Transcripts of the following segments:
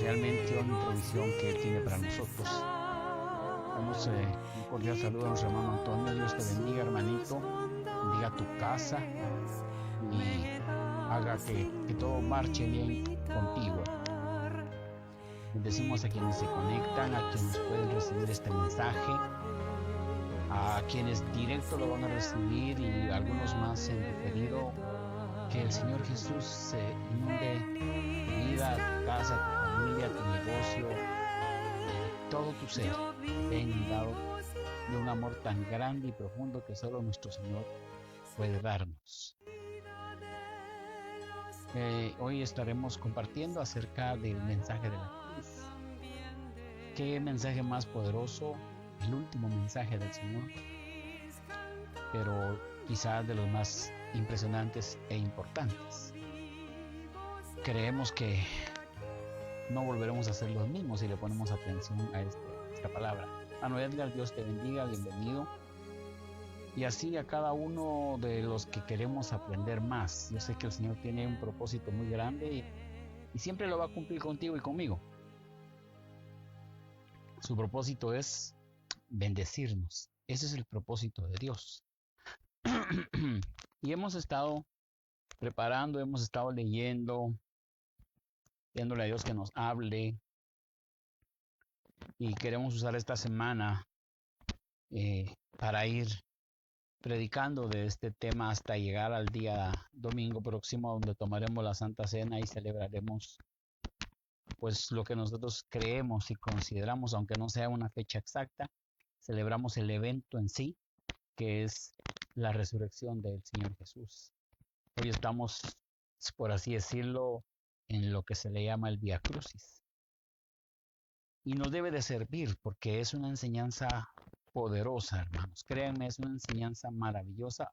realmente una provisión que Él tiene para nosotros. Damos un cordial saludo a nuestro hermano Antonio. Dios te bendiga, hermanito. Bendiga tu casa y haga que todo marche bien contigo. Bendecimos a quienes se conectan, a quienes pueden recibir este mensaje, a quienes directo lo van a recibir y algunos más en diferido. Que el Señor Jesús se inunde tu vida, tu casa, tu familia, tu negocio, todo tu ser, esté inundado de un amor tan grande y profundo que solo nuestro Señor puede darnos. Hoy estaremos compartiendo acerca del mensaje de la cruz. Qué mensaje más poderoso, el último mensaje del Señor, pero quizás de los más impresionantes e importantes. Creemos que no volveremos a ser los mismos si le ponemos atención a esta palabra. Hermano Edgar, Dios te bendiga, bienvenido. Y así a cada uno de los que queremos aprender más. Yo sé que el Señor tiene un propósito muy grande y siempre lo va a cumplir contigo y conmigo. Su propósito es bendecirnos. Ese es el propósito de Dios. Y hemos estado preparando, hemos estado leyendo, pidiéndole a Dios que nos hable. Y queremos usar esta semana para ir predicando de este tema hasta llegar al día domingo próximo, donde tomaremos la Santa Cena y celebraremos pues lo que nosotros creemos y consideramos, aunque no sea una fecha exacta, celebramos el evento en sí, que es la resurrección del Señor Jesús. Hoy estamos, por así decirlo, en lo que se le llama el Vía Crucis. Y nos debe de servir porque es una enseñanza poderosa, hermanos. Créanme, es una enseñanza maravillosa,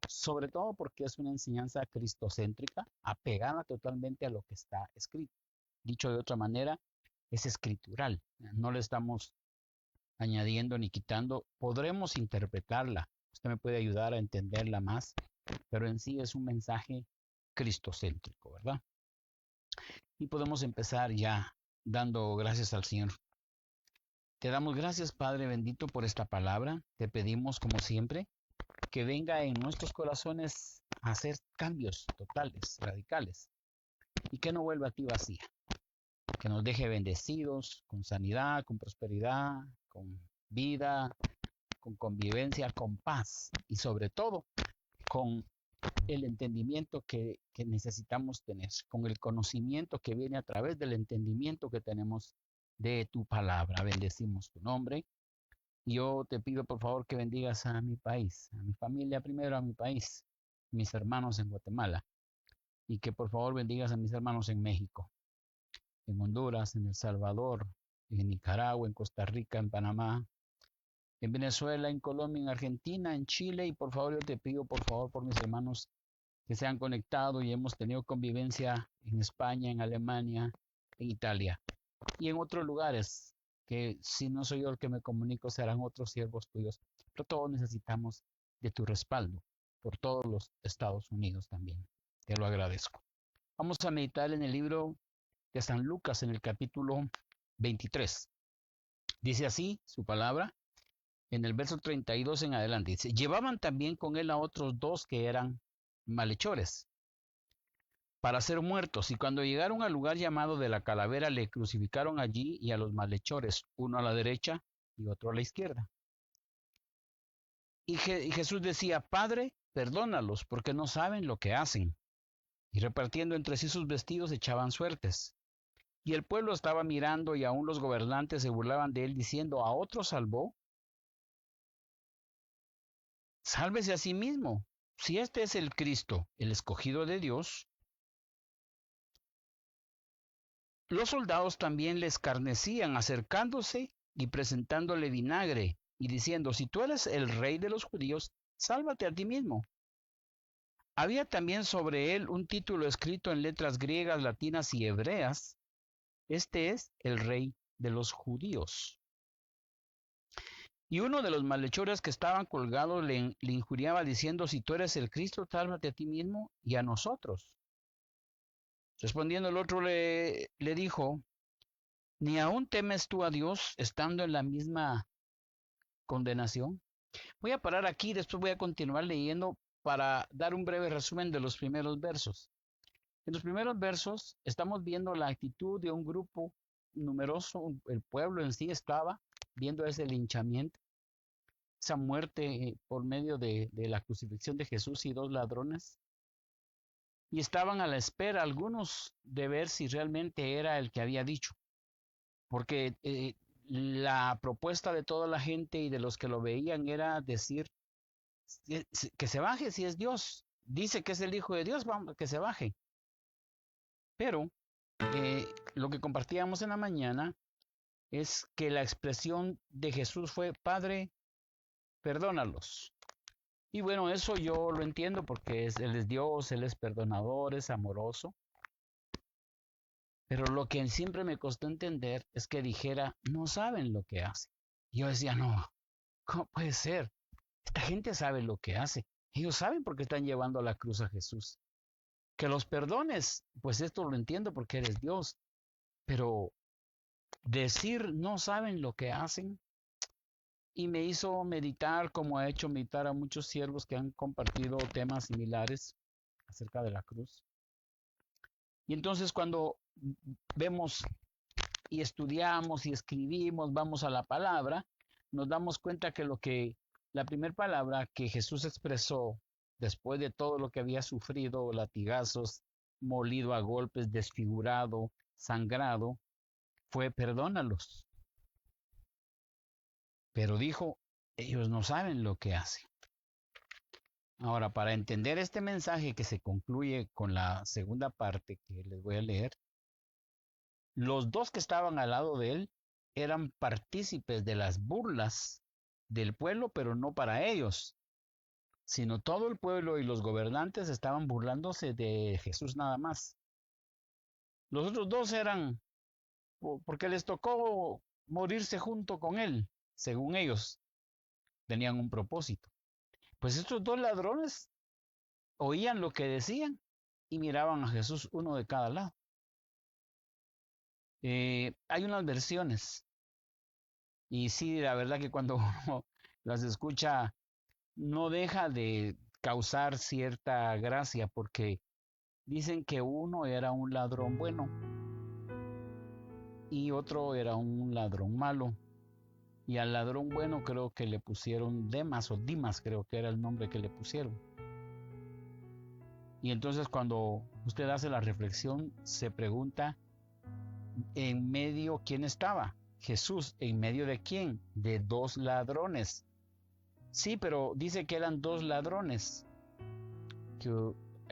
sobre todo porque es una enseñanza cristocéntrica, apegada totalmente a lo que está escrito. Dicho de otra manera, es escritural. No le estamos añadiendo ni quitando. Podremos interpretarla. Usted me puede ayudar a entenderla más, pero en sí es un mensaje cristocéntrico, ¿verdad? Y podemos empezar ya dando gracias al Señor. Te damos gracias, Padre bendito, por esta palabra. Te pedimos, como siempre, que venga en nuestros corazones a hacer cambios totales, radicales, y que no vuelva a ti vacía. Que nos deje bendecidos, con sanidad, con prosperidad, con vida, con convivencia, con paz y sobre todo con el entendimiento que necesitamos tener, con el conocimiento que viene a través del entendimiento que tenemos de tu palabra. Bendecimos tu nombre. Yo te pido por favor que bendigas a mi país, a mi familia primero, a mi país, mis hermanos en Guatemala, y que por favor bendigas a mis hermanos en México, en Honduras, en El Salvador, en Nicaragua, en Costa Rica, en Panamá, en Venezuela, en Colombia, en Argentina, en Chile, y por favor yo te pido por favor por mis hermanos que se han conectado y hemos tenido convivencia en España, en Alemania, en Italia y en otros lugares que si no soy yo el que me comunico serán otros siervos tuyos, pero todos necesitamos de tu respaldo por todos los Estados Unidos también. Te lo agradezco. Vamos a meditar en el libro de San Lucas en el capítulo 23. Dice así su palabra en el verso 32 en adelante. Dice, llevaban también con él a otros dos que eran malhechores para ser muertos, y cuando llegaron al lugar llamado de la Calavera le crucificaron allí y a los malhechores, uno a la derecha y otro a la izquierda. Y Jesús decía, Padre, perdónalos porque no saben lo que hacen. Y repartiendo entre sí sus vestidos echaban suertes. Y el pueblo estaba mirando y aún los gobernantes se burlaban de él diciendo, ¿a otro salvó? Sálvese a sí mismo. Si este es el Cristo, el escogido de Dios. Los soldados también le escarnecían, acercándose y presentándole vinagre, y diciendo, si tú eres el rey de los judíos, sálvate a ti mismo. Había también sobre él un título escrito en letras griegas, latinas y hebreas, este es el rey de los judíos. Y uno de los malhechores que estaban colgados le injuriaba diciendo, si tú eres el Cristo, sálvate a ti mismo y a nosotros. Respondiendo el otro le dijo, ¿Ni aún temes tú a Dios estando en la misma condenación? Voy a parar aquí, después voy a continuar leyendo para dar un breve resumen de los primeros versos. En los primeros versos estamos viendo la actitud de un grupo numeroso, el pueblo en sí estaba viendo ese linchamiento, esa muerte por medio de la crucifixión de Jesús y dos ladrones, y estaban a la espera algunos de ver si realmente era el que había dicho, porque la propuesta de toda la gente y de los que lo veían era decir que se baje si es Dios, dice que es el Hijo de Dios, vamos, que se baje. Pero lo que compartíamos en la mañana es que la expresión de Jesús fue: Padre, perdónalos. Y bueno, eso yo lo entiendo porque Él es Dios, Él es perdonador, es amoroso. Pero lo que siempre me costó entender es que dijera: no saben lo que hacen. Y yo decía: no, ¿cómo puede ser? Esta gente sabe lo que hace. Ellos saben por qué están llevando a la cruz a Jesús. Que los perdones, pues esto lo entiendo porque eres Dios. Pero decir no saben lo que hacen, y me hizo meditar, como ha hecho meditar a muchos siervos que han compartido temas similares acerca de la cruz. Y entonces cuando vemos y estudiamos y escribimos, vamos a la palabra, nos damos cuenta que la primera palabra que Jesús expresó después de todo lo que había sufrido, latigazos, molido a golpes, desfigurado, sangrado, fue: perdónalos. Pero dijo: ellos no saben lo que hacen. Ahora, para entender este mensaje que se concluye con la segunda parte que les voy a leer, los dos que estaban al lado de él eran partícipes de las burlas del pueblo, pero no para ellos, sino todo el pueblo y los gobernantes estaban burlándose de Jesús nada más. Los otros dos eran porque les tocó morirse junto con él, según ellos, tenían un propósito. Pues estos dos ladrones oían lo que decían y miraban a Jesús, uno de cada lado. Hay unas versiones, y sí, la verdad que cuando uno las escucha no deja de causar cierta gracia, porque dicen que uno era un ladrón bueno y otro era un ladrón malo. Y al ladrón bueno creo que le pusieron Demas, o Dimas creo que era el nombre que le pusieron. Y entonces cuando usted hace la reflexión, se pregunta: ¿en medio quién estaba? Jesús. ¿En medio de quién? De dos ladrones. Sí, pero dice que eran dos ladrones.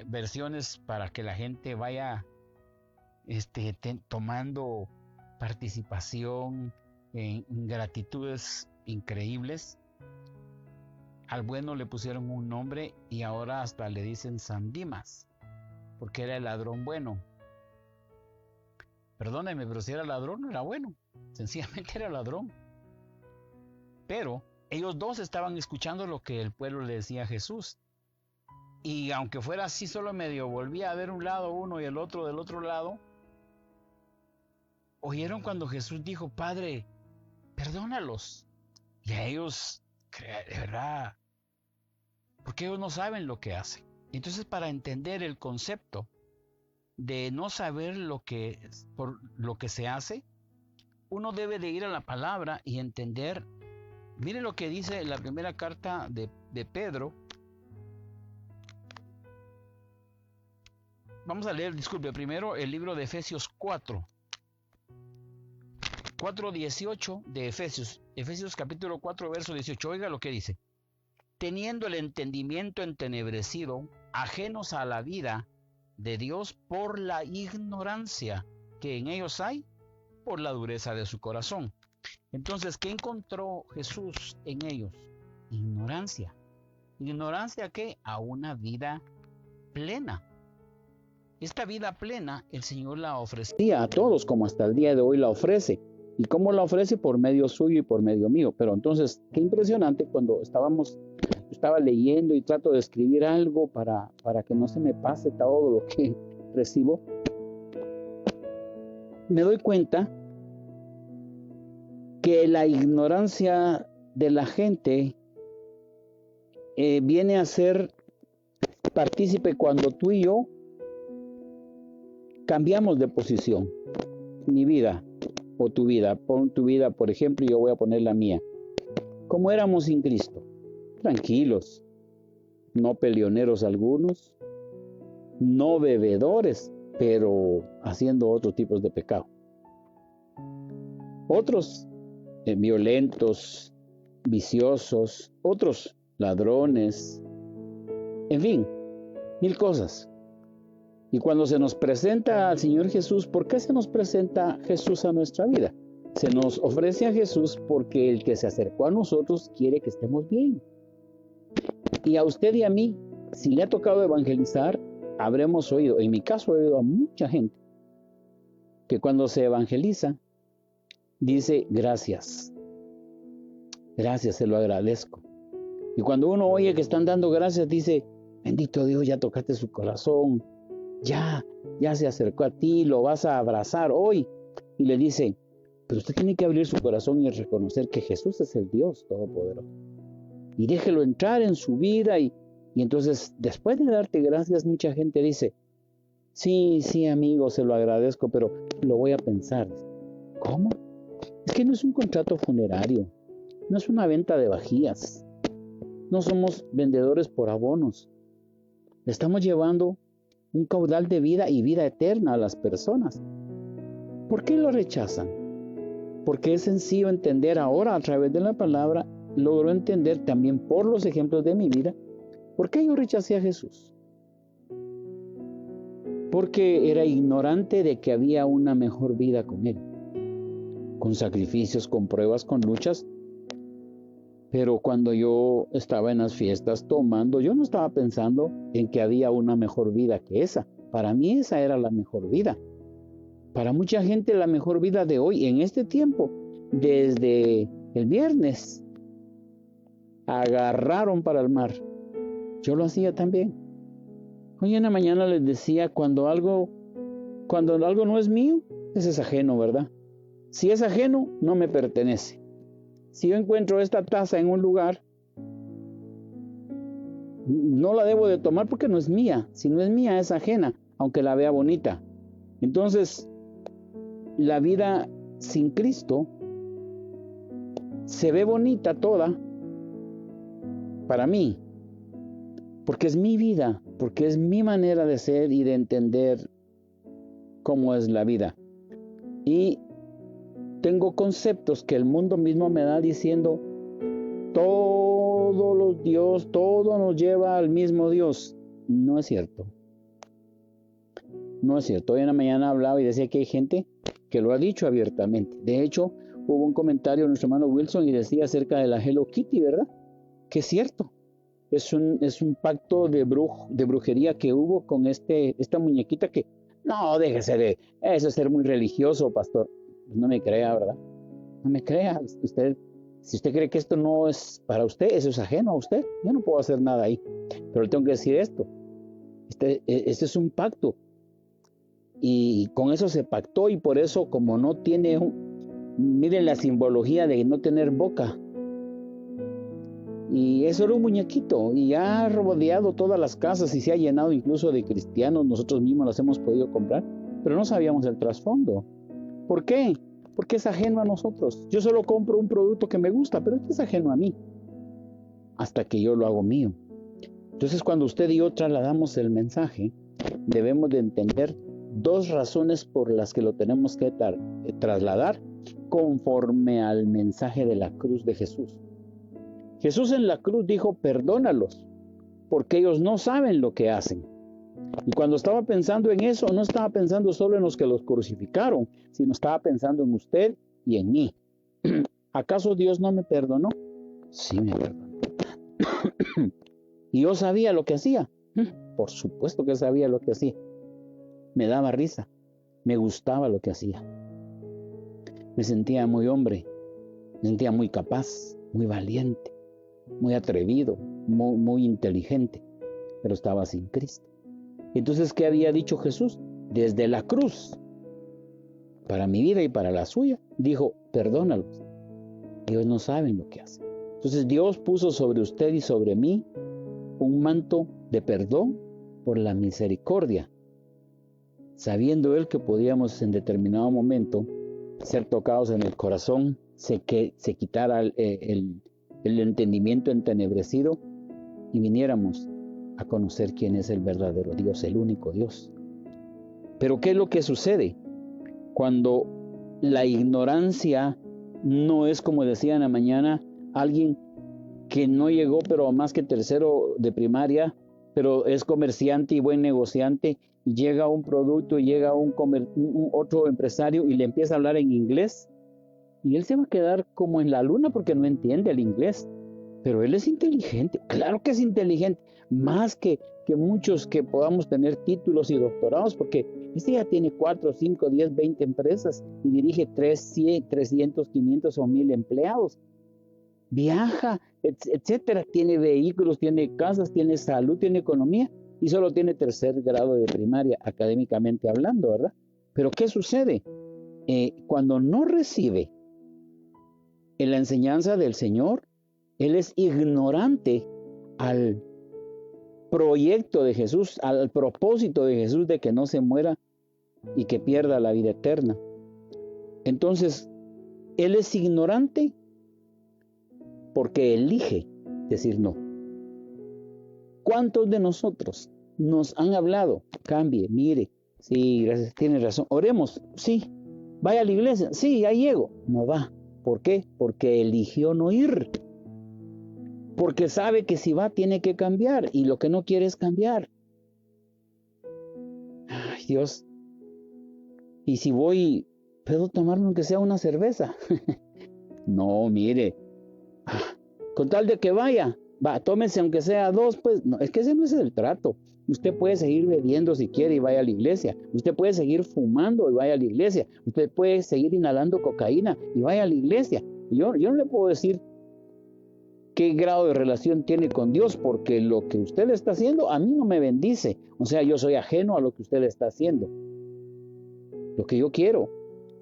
Versiones para que la gente vaya tomando participación en gratitudes increíbles. Al bueno le pusieron un nombre y ahora hasta le dicen San Dimas, porque era el ladrón bueno. Perdóneme, pero si era ladrón no era bueno, sencillamente era ladrón. Pero ellos dos estaban escuchando lo que el pueblo le decía a Jesús. Y aunque fuera así, solo medio volvía a ver un lado uno y el otro del otro lado, oyeron cuando Jesús dijo: Padre, perdónalos. Y a ellos, de verdad, porque ellos no saben lo que hacen. Entonces, para entender el concepto de no saber por lo que se hace, uno debe de ir a la palabra y entender. Mire lo que dice la primera carta de Pedro. Vamos a leer, disculpe, primero el libro de Efesios 4:18 de Efesios capítulo 4, verso 18. Oiga lo que dice: teniendo el entendimiento entenebrecido, ajenos a la vida de Dios por la ignorancia que en ellos hay, por la dureza de su corazón. Entonces, ¿qué encontró Jesús en ellos? Ignorancia. ¿Ignorancia qué? A una vida plena. Esta vida plena el Señor la ofrecía a todos, como hasta el día de hoy la ofrece. ¿Y cómo la ofrece? Por medio suyo y por medio mío. Pero entonces, qué impresionante cuando estaba leyendo y trato de escribir algo para que no se me pase todo lo que recibo. Me doy cuenta que la ignorancia de la gente viene a ser partícipe cuando tú y yo cambiamos de posición. Mi vida o tu vida, pon tu vida, por ejemplo, y yo voy a poner la mía. ¿Cómo éramos sin Cristo? Tranquilos, no peleoneros algunos, no bebedores, pero haciendo otros tipos de pecado. Otros violentos, viciosos, otros ladrones, en fin, mil cosas. Y cuando se nos presenta al Señor Jesús, ¿por qué se nos presenta Jesús a nuestra vida? Se nos ofrece a Jesús porque el que se acercó a nosotros quiere que estemos bien. Y a usted y a mí, si le ha tocado evangelizar, habremos oído, en mi caso he oído a mucha gente, que cuando se evangeliza, dice gracias. Gracias, se lo agradezco. Y cuando uno oye que están dando gracias, dice, bendito Dios, ya tocaste su corazón. Ya se acercó a ti, lo vas a abrazar hoy. Y le dice, pero usted tiene que abrir su corazón y reconocer que Jesús es el Dios Todopoderoso. Y déjelo entrar en su vida. Y entonces, después de darte gracias, mucha gente dice, sí, amigo, se lo agradezco, pero lo voy a pensar. ¿Cómo? Es que no es un contrato funerario. No es una venta de vajillas. No somos vendedores por abonos. Le estamos llevando un caudal de vida y vida eterna a las personas. ¿Por qué lo rechazan? Porque es sencillo entender ahora a través de la palabra, logro entender también por los ejemplos de mi vida, ¿por qué yo rechacé a Jesús? Porque era ignorante de que había una mejor vida con Él, con sacrificios, con pruebas, con luchas. Pero cuando yo estaba en las fiestas tomando, yo no estaba pensando en que había una mejor vida que esa. Para mí esa era la mejor vida. Para mucha gente la mejor vida de hoy, en este tiempo, desde el viernes, agarraron para el mar. Yo lo hacía también. Hoy en la mañana les decía, cuando algo no es mío, ese es ajeno, ¿verdad? Si es ajeno, no me pertenece. Si yo encuentro esta taza en un lugar, no la debo de tomar porque no es mía. Si no es mía, es ajena, aunque la vea bonita. Entonces, la vida sin Cristo se ve bonita toda para mí, porque es mi vida, porque es mi manera de ser y de entender cómo es la vida. Y tengo conceptos que el mundo mismo me da diciendo, todo nos lleva al mismo Dios. No es cierto. No es cierto. Hoy en la mañana hablaba y decía que hay gente que lo ha dicho abiertamente. De hecho, hubo un comentario de nuestro hermano Wilson y decía acerca de la Hello Kitty, ¿verdad? Que es cierto. Es un pacto de brujería que hubo con esta muñequita que, no, déjese de, eso es ser muy religioso, pastor. No me crea, ¿verdad? No me crea. Si usted cree que esto no es para usted, eso es ajeno a usted. Yo no puedo hacer nada ahí. Pero le tengo que decir esto. Este es un pacto. Y con eso se pactó y por eso como no tiene, miren la simbología de no tener boca. Y eso era un muñequito y ha rodeado todas las casas y se ha llenado incluso de cristianos. Nosotros mismos las hemos podido comprar, pero no sabíamos el trasfondo. ¿Por qué? Porque es ajeno a nosotros. Yo solo compro un producto que me gusta, pero este es ajeno a mí. Hasta que yo lo hago mío. Entonces, cuando usted y yo trasladamos el mensaje, debemos de entender dos razones por las que lo tenemos que trasladar conforme al mensaje de la cruz de Jesús. Jesús en la cruz dijo, perdónalos, porque ellos no saben lo que hacen. Y cuando estaba pensando en eso, no estaba pensando solo en los que los crucificaron, sino estaba pensando en usted y en mí. ¿Acaso Dios no me perdonó? Sí me perdonó. ¿Y yo sabía lo que hacía? Por supuesto que sabía lo que hacía. Me daba risa, me gustaba lo que hacía. Me sentía muy hombre, me sentía muy capaz, muy valiente, muy atrevido, muy inteligente, pero estaba sin Cristo. Entonces, ¿qué había dicho Jesús? Desde la cruz, para mi vida y para la suya, dijo, perdónalos. Ellos no saben lo que hacen. Entonces Dios puso sobre usted y sobre mí un manto de perdón por la misericordia, sabiendo Él que podíamos en determinado momento ser tocados en el corazón, se quitara el entendimiento entenebrecido y viniéramos a conocer quién es el verdadero Dios, el único Dios. Pero ¿qué es lo que sucede cuando la ignorancia no es, como decía en la mañana, alguien que no llegó pero más que tercero de primaria, pero es comerciante y buen negociante, y llega un producto y llega otro empresario y le empieza a hablar en inglés, y él se va a quedar como en la luna porque no entiende el inglés? Pero él es inteligente, claro que es inteligente, más que muchos que podamos tener títulos y doctorados, porque este ya tiene 4, 5, 10, 20 empresas y dirige 300, 500 o 1000 empleados. Viaja, etcétera, tiene vehículos, tiene casas, tiene salud, tiene economía, y solo tiene tercer grado de primaria, académicamente hablando, ¿verdad? Pero ¿qué sucede? Cuando no recibe en la enseñanza del Señor, él es ignorante al proyecto de Jesús, al propósito de Jesús de que no se muera y que pierda la vida eterna. Entonces, él es ignorante porque elige decir no. ¿Cuántos de nosotros nos han hablado? Cambie, mire, sí, gracias, tiene razón. Oremos, sí. Vaya a la iglesia, sí, ya llego. No va. ¿Por qué? Porque eligió no ir. Porque sabe que si va tiene que cambiar y lo que no quiere es cambiar. Ay, Dios. Y si voy, ¿puedo tomarme aunque sea una cerveza? No, mire. Con tal de que vaya, tómese aunque sea 2, pues. No, es que ese no es el trato. Usted puede seguir bebiendo si quiere y vaya a la iglesia. Usted puede seguir fumando y vaya a la iglesia. Usted puede seguir inhalando cocaína y vaya a la iglesia. Yo no le puedo decir qué grado de relación tiene con Dios, porque lo que usted le está haciendo a mí no me bendice. O sea, yo soy ajeno a lo que usted le está haciendo. Lo que yo quiero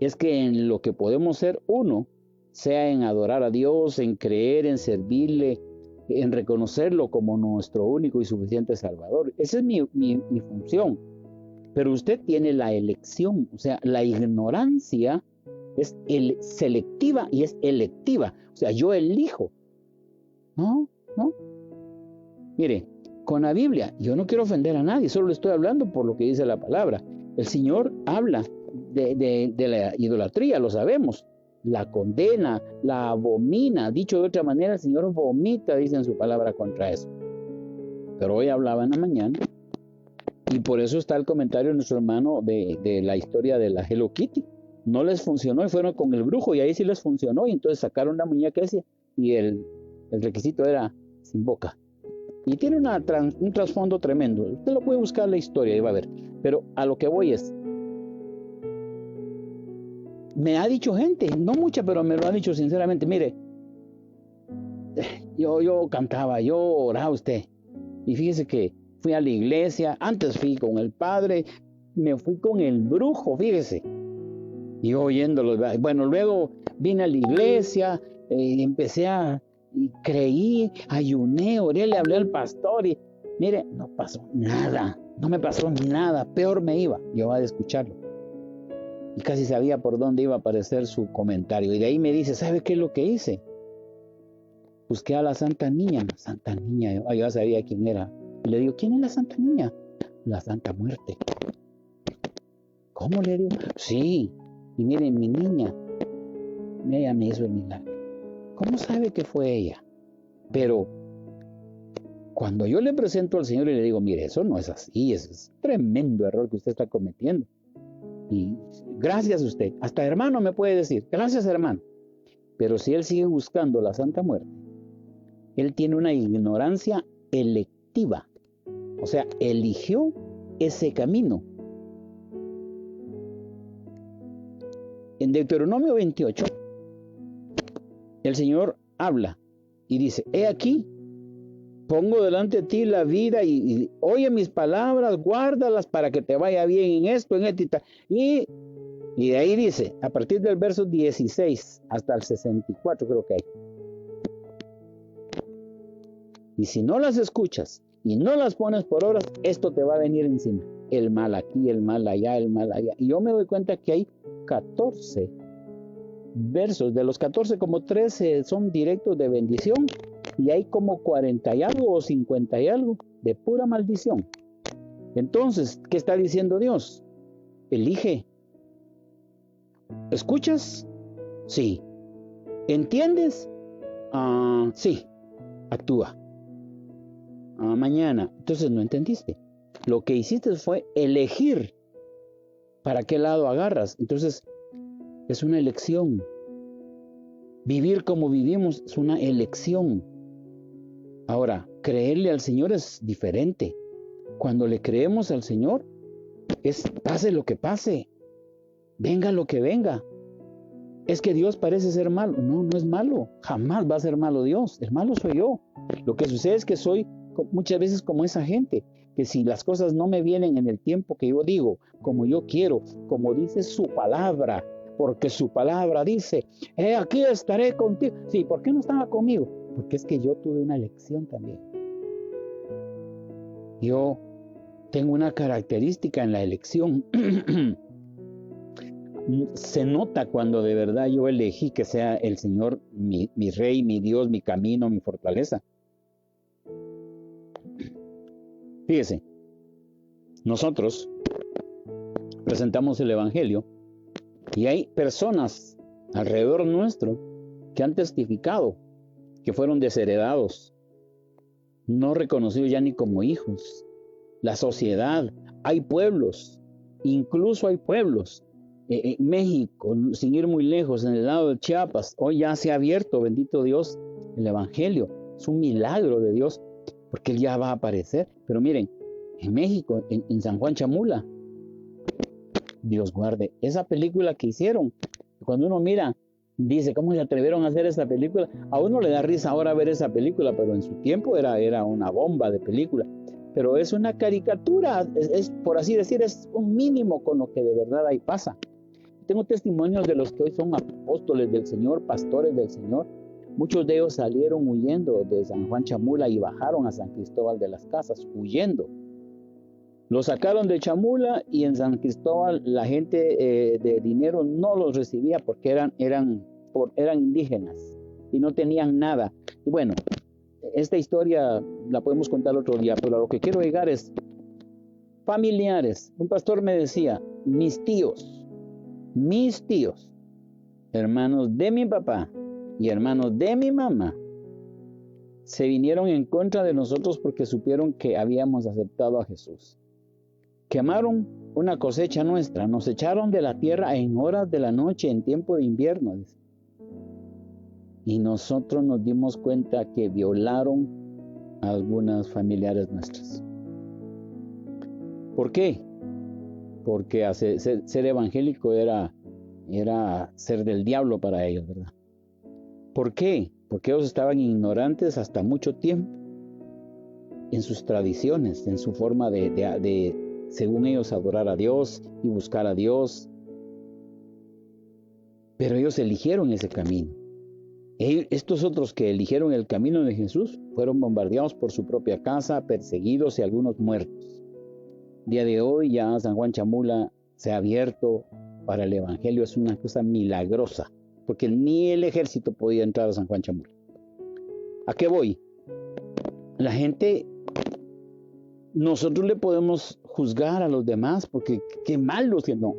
es que en lo que podemos ser uno, sea en adorar a Dios, en creer, en servirle, en reconocerlo como nuestro único y suficiente Salvador. Esa es mi función. Pero usted tiene la elección, o sea, la ignorancia es selectiva y es electiva. O sea, yo elijo. No. Mire, con la Biblia, yo no quiero ofender a nadie, solo le estoy hablando por lo que dice la palabra. El Señor habla de la idolatría, lo sabemos. La condena, la abomina. Dicho de otra manera, el Señor vomita, dice en su palabra, contra eso. Pero hoy hablaba en la mañana, y por eso está el comentario de nuestro hermano de la historia de la Hello Kitty. No les funcionó y fueron con el brujo, y ahí sí les funcionó, y entonces sacaron la muñeca esa, y el requisito era sin boca. Y tiene un trasfondo tremendo. Usted lo puede buscar la historia y va a ver. Pero a lo que voy es, me ha dicho gente, no mucha, pero me lo ha dicho sinceramente. Mire, yo cantaba, yo oraba usted. Y fíjese que fui a la iglesia, antes fui con el padre, me fui con el brujo, fíjese. Y yo oyéndolo, bueno, luego vine a la iglesia, empecé y creí, ayuné, oré, le hablé al pastor y mire, no pasó nada, no me pasó nada, peor me iba. Yo a escucharlo y casi sabía por dónde iba a aparecer su comentario, y de ahí me dice, ¿sabe qué es lo que hice? Busqué a la Santa Niña, yo ya sabía quién era, y le digo, ¿quién es la Santa Niña? La Santa Muerte. ¿Cómo? Le digo, sí, y miren, mi niña, ella me hizo el milagro. ¿Cómo sabe que fue ella? Pero cuando yo le presento al Señor y le digo, mire, eso no es así, es tremendo error que usted está cometiendo. Y gracias a usted, hasta hermano me puede decir, gracias hermano. Pero si él sigue buscando la Santa Muerte, él tiene una ignorancia electiva. O sea, eligió ese camino. En Deuteronomio 28, el Señor habla y dice, he aquí, pongo delante de ti la vida y oye mis palabras, guárdalas para que te vaya bien en esto, en esto y tal. Y Y de ahí dice, a partir del verso 16 hasta el 64 creo que hay. Y si no las escuchas y no las pones por obras, esto te va a venir encima. El mal aquí, el mal allá, el mal allá. Y yo me doy cuenta que hay 14 versos. De los 14, como 13 son directos de bendición. Y hay como 40 y algo o 50 y algo de pura maldición. Entonces, ¿qué está diciendo Dios? Elige. ¿Escuchas? Sí. ¿Entiendes? Sí. Actúa. Mañana. Entonces no entendiste. Lo que hiciste fue elegir para qué lado agarras. Entonces es una elección. Vivir como vivimos es una elección. Ahora, creerle al Señor es diferente. Cuando le creemos al Señor, pase lo que pase, venga lo que venga. Es que Dios parece ser malo. No, no es malo. Jamás va a ser malo Dios. El malo soy yo. Lo que sucede es que soy muchas veces como esa gente, que si las cosas no me vienen en el tiempo que yo digo, como yo quiero, como dice su palabra, porque su palabra dice, aquí estaré contigo. Sí, ¿por qué no estaba conmigo? Porque es que yo tuve una elección también. Yo tengo una característica en la elección. Se nota cuando de verdad yo elegí que sea el Señor mi Rey, mi Dios, mi camino, mi fortaleza. Fíjese, nosotros presentamos el Evangelio y hay personas alrededor nuestro que han testificado que fueron desheredados, no reconocidos ya ni como hijos. La sociedad, hay pueblos, incluso hay pueblos. En México, sin ir muy lejos, en el lado de Chiapas, hoy ya se ha abierto, bendito Dios, el Evangelio. Es un milagro de Dios, porque Él ya va a aparecer. Pero miren, en México, en San Juan Chamula, Dios guarde, esa película que hicieron, cuando uno mira, dice, ¿cómo se atrevieron a hacer esa película? A uno le da risa ahora ver esa película, pero en su tiempo era una bomba de película. Pero es una caricatura, es por así decir, es un mínimo con lo que de verdad ahí pasa. Tengo testimonios de los que hoy son apóstoles del Señor, pastores del Señor. Muchos de ellos salieron huyendo de San Juan Chamula y bajaron a San Cristóbal de las Casas, huyendo. Los sacaron de Chamula y en San Cristóbal la gente de dinero no los recibía porque eran indígenas y no tenían nada. Y bueno, esta historia la podemos contar otro día, pero a lo que quiero llegar es familiares. Un pastor me decía, mis tíos, hermanos de mi papá y hermanos de mi mamá, se vinieron en contra de nosotros porque supieron que habíamos aceptado a Jesús. Quemaron una cosecha nuestra, nos echaron de la tierra en horas de la noche, en tiempo de invierno. Y nosotros nos dimos cuenta que violaron a algunas familiares nuestras. ¿Por qué? Porque ser evangélico era ser del diablo para ellos, ¿verdad? ¿Por qué? Porque ellos estaban ignorantes hasta mucho tiempo en sus tradiciones, en su forma de según ellos, adorar a Dios y buscar a Dios. Pero ellos eligieron ese camino. Estos otros que eligieron el camino de Jesús fueron bombardeados por su propia casa, perseguidos y algunos muertos. Día de hoy ya San Juan Chamula se ha abierto para el Evangelio. Es una cosa milagrosa, porque ni el ejército podía entrar a San Juan Chamula. ¿A qué voy? La gente, nosotros le podemos juzgar a los demás porque qué malos que no.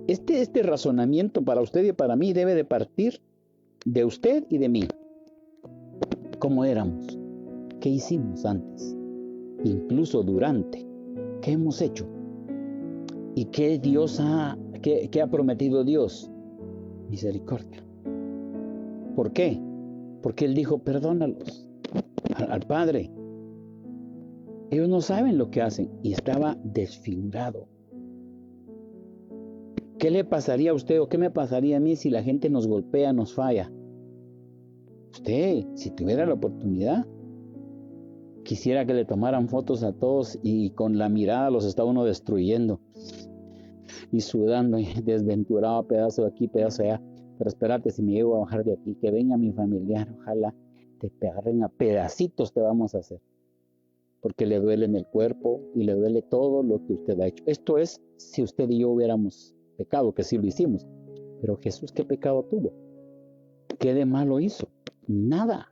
Este razonamiento para usted y para mí debe de partir de usted y de mí. ¿Cómo éramos? ¿Qué hicimos antes? Incluso durante. ¿Qué hemos hecho? ¿Y qué qué ha prometido Dios? Misericordia. ¿Por qué? Porque Él dijo, perdónalos al Padre. Ellos no saben lo que hacen y estaba desfigurado. ¿Qué le pasaría a usted o qué me pasaría a mí si la gente nos golpea, nos falla? Usted, si tuviera la oportunidad, quisiera que le tomaran fotos a todos y con la mirada los está uno destruyendo. y sudando, y desventurado, pedazo de aquí, pedazo de allá. Pero espérate, si me llego a bajar de aquí, que venga mi familiar, ojalá te agarren a pedacitos, te vamos a hacer. Porque le duele en el cuerpo y le duele todo lo que usted ha hecho. Esto es si usted y yo hubiéramos pecado, que sí lo hicimos. Pero Jesús, ¿qué pecado tuvo? ¿Qué de malo hizo? Nada.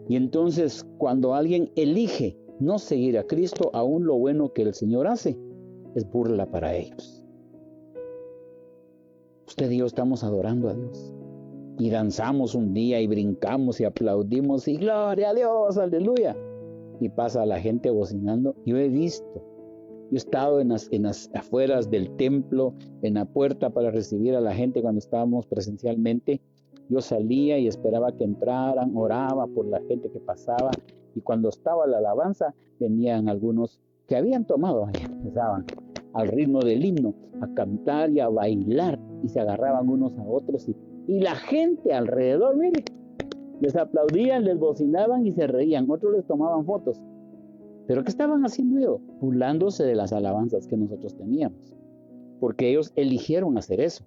Y entonces, cuando alguien elige no seguir a Cristo, aún lo bueno que el Señor hace es burla para ellos. Usted y yo estamos adorando a Dios. Y danzamos un día y brincamos y aplaudimos y gloria a Dios, aleluya. Y pasa la gente bocinando. Yo he estado en las afueras del templo, en la puerta para recibir a la gente cuando estábamos presencialmente. Yo salía y esperaba que entraran, oraba por la gente que pasaba. Y cuando estaba la alabanza, venían algunos que habían tomado, empezaban al ritmo del himno a cantar y a bailar. Y se agarraban unos a otros. Y la gente alrededor, mire, les aplaudían, les bocinaban y se reían. Otros les tomaban fotos. ¿Pero qué estaban haciendo ellos? Burlándose de las alabanzas que nosotros teníamos. Porque ellos eligieron hacer eso.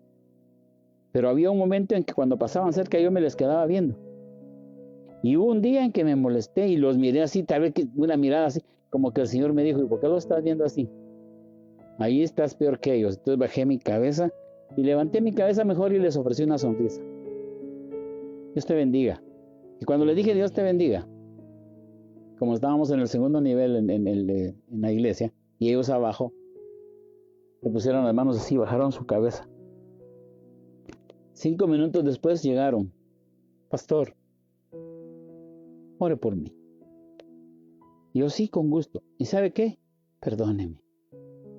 Pero había un momento en que cuando pasaban cerca yo me les quedaba viendo. Y hubo un día en que me molesté y los miré así, tal vez una mirada así, como que el Señor me dijo, ¿y por qué los estás viendo así? Ahí estás peor que ellos. Entonces bajé mi cabeza y levanté mi cabeza mejor y les ofrecí una sonrisa. Dios te bendiga. Y cuando le dije Dios te bendiga, como estábamos en el segundo nivel en la iglesia, y ellos abajo, le pusieron las manos así, bajaron su cabeza. 5 minutos después llegaron, pastor, ore por mí. Y yo sí, con gusto. ¿Y sabe qué? Perdóneme.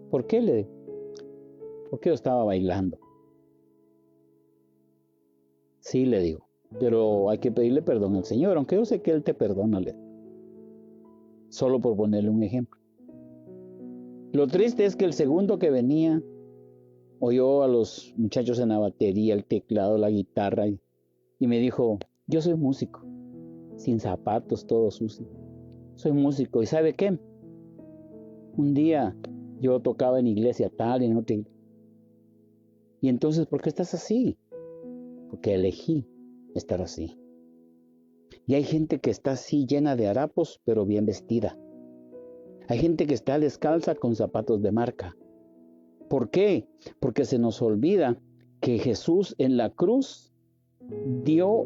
¿Por qué? Le digo. Porque yo estaba bailando. Sí, le digo. Pero hay que pedirle perdón al Señor, aunque yo sé que Él te perdona, le digo. Solo por ponerle un ejemplo. Lo triste es que el segundo que venía oyó a los muchachos en la batería, el teclado, la guitarra y me dijo, yo soy músico, sin zapatos, todo sucio. Soy músico. ¿Y sabe qué? Un día yo tocaba en iglesia tal y en otra. Y entonces, ¿por qué estás así? Porque elegí estar así. Y hay gente que está así llena de harapos, pero bien vestida. Hay gente que está descalza con zapatos de marca. ¿Por qué? Porque se nos olvida que Jesús en la cruz dio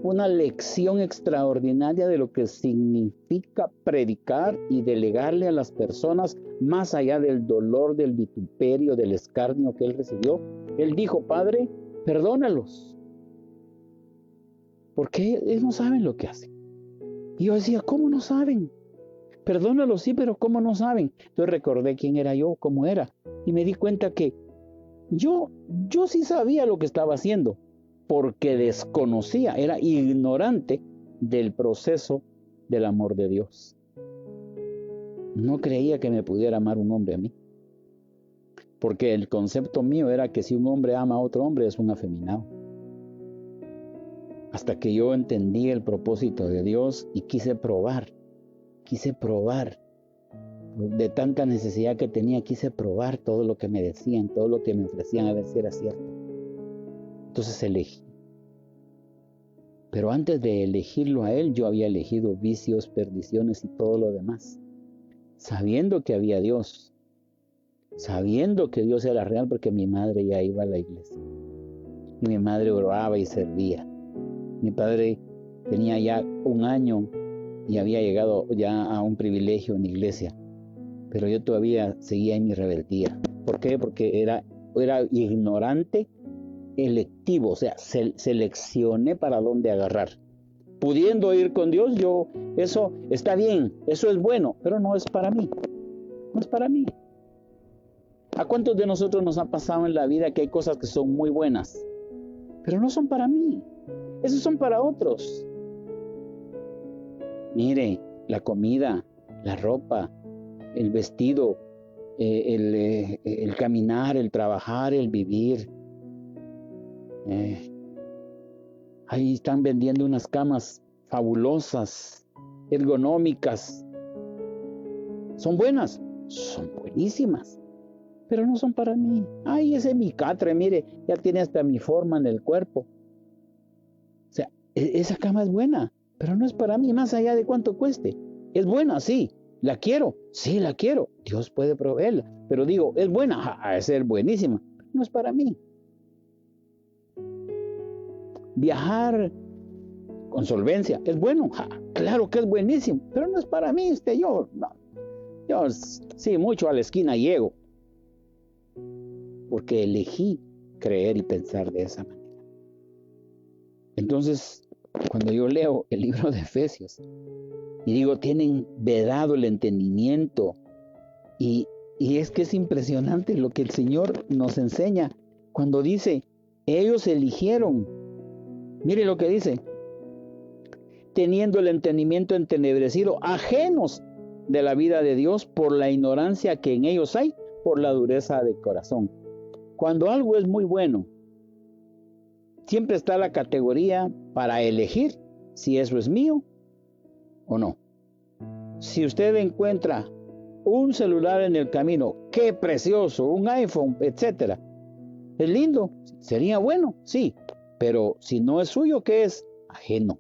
una lección extraordinaria de lo que significa predicar y delegarle a las personas más allá del dolor, del vituperio, del escarnio que Él recibió. Él dijo, Padre, perdónalos. Porque ellos no saben lo que hacen. Y yo decía, ¿cómo no saben? Perdónalos, sí, pero ¿cómo no saben? Entonces recordé quién era yo, cómo era. Y me di cuenta que yo sí sabía lo que estaba haciendo, porque desconocía, era ignorante del proceso del amor de Dios. No creía que me pudiera amar un hombre a mí. Porque el concepto mío era que si un hombre ama a otro hombre es un afeminado. Hasta que yo entendí el propósito de Dios y quise probar. De tanta necesidad que tenía, quise probar todo lo que me decían, todo lo que me ofrecían, a ver si era cierto. Entonces elegí. Pero antes de elegirlo a Él, yo había elegido vicios, perdiciones y todo lo demás. Sabiendo que había Dios. Sabiendo que Dios era real, porque mi madre ya iba a la iglesia. Y mi madre oraba y servía. Mi padre tenía ya 1 año y había llegado ya a un privilegio en la iglesia. Pero yo todavía seguía en mi rebeldía. ¿Por qué? Porque era ignorante, electivo, o sea, seleccioné para dónde agarrar. Pudiendo ir con Dios, eso está bien, eso es bueno, pero no es para mí. No es para mí. ¿A cuántos de nosotros nos ha pasado en la vida que hay cosas que son muy buenas, pero no son para mí? Esos son para otros. Mire, la comida, la ropa, el vestido, el caminar, el trabajar, el vivir. Ahí están vendiendo unas camas fabulosas, ergonómicas. ¿Son buenas? Son buenísimas. pero no son para mí. Ay, ese es mi catre, mire, ya tiene hasta mi forma en el cuerpo. O sea, esa cama es buena, pero no es para mí, más allá de cuánto cueste. Es buena, sí. ¿La quiero? Sí, la quiero. Dios puede proveerla. Pero digo, es buena, a ser buenísima. No es para mí. Viajar con solvencia es bueno. Claro que es buenísimo, pero no es para mí. Yo sí, mucho a la esquina llego. Porque elegí creer y pensar de esa manera. Entonces, cuando yo leo el libro de Efesios y digo, tienen vedado el entendimiento, y es que es impresionante lo que el Señor nos enseña cuando dice, ellos eligieron, mire lo que dice, teniendo el entendimiento entenebrecido, ajenos de la vida de Dios por la ignorancia que en ellos hay, por la dureza de corazón. Cuando algo es muy bueno, siempre está la categoría para elegir si eso es mío o no. Si usted encuentra un celular en el camino, qué precioso, un iPhone, etcétera, es lindo, sería bueno, sí, pero si no es suyo, ¿qué es? Ajeno.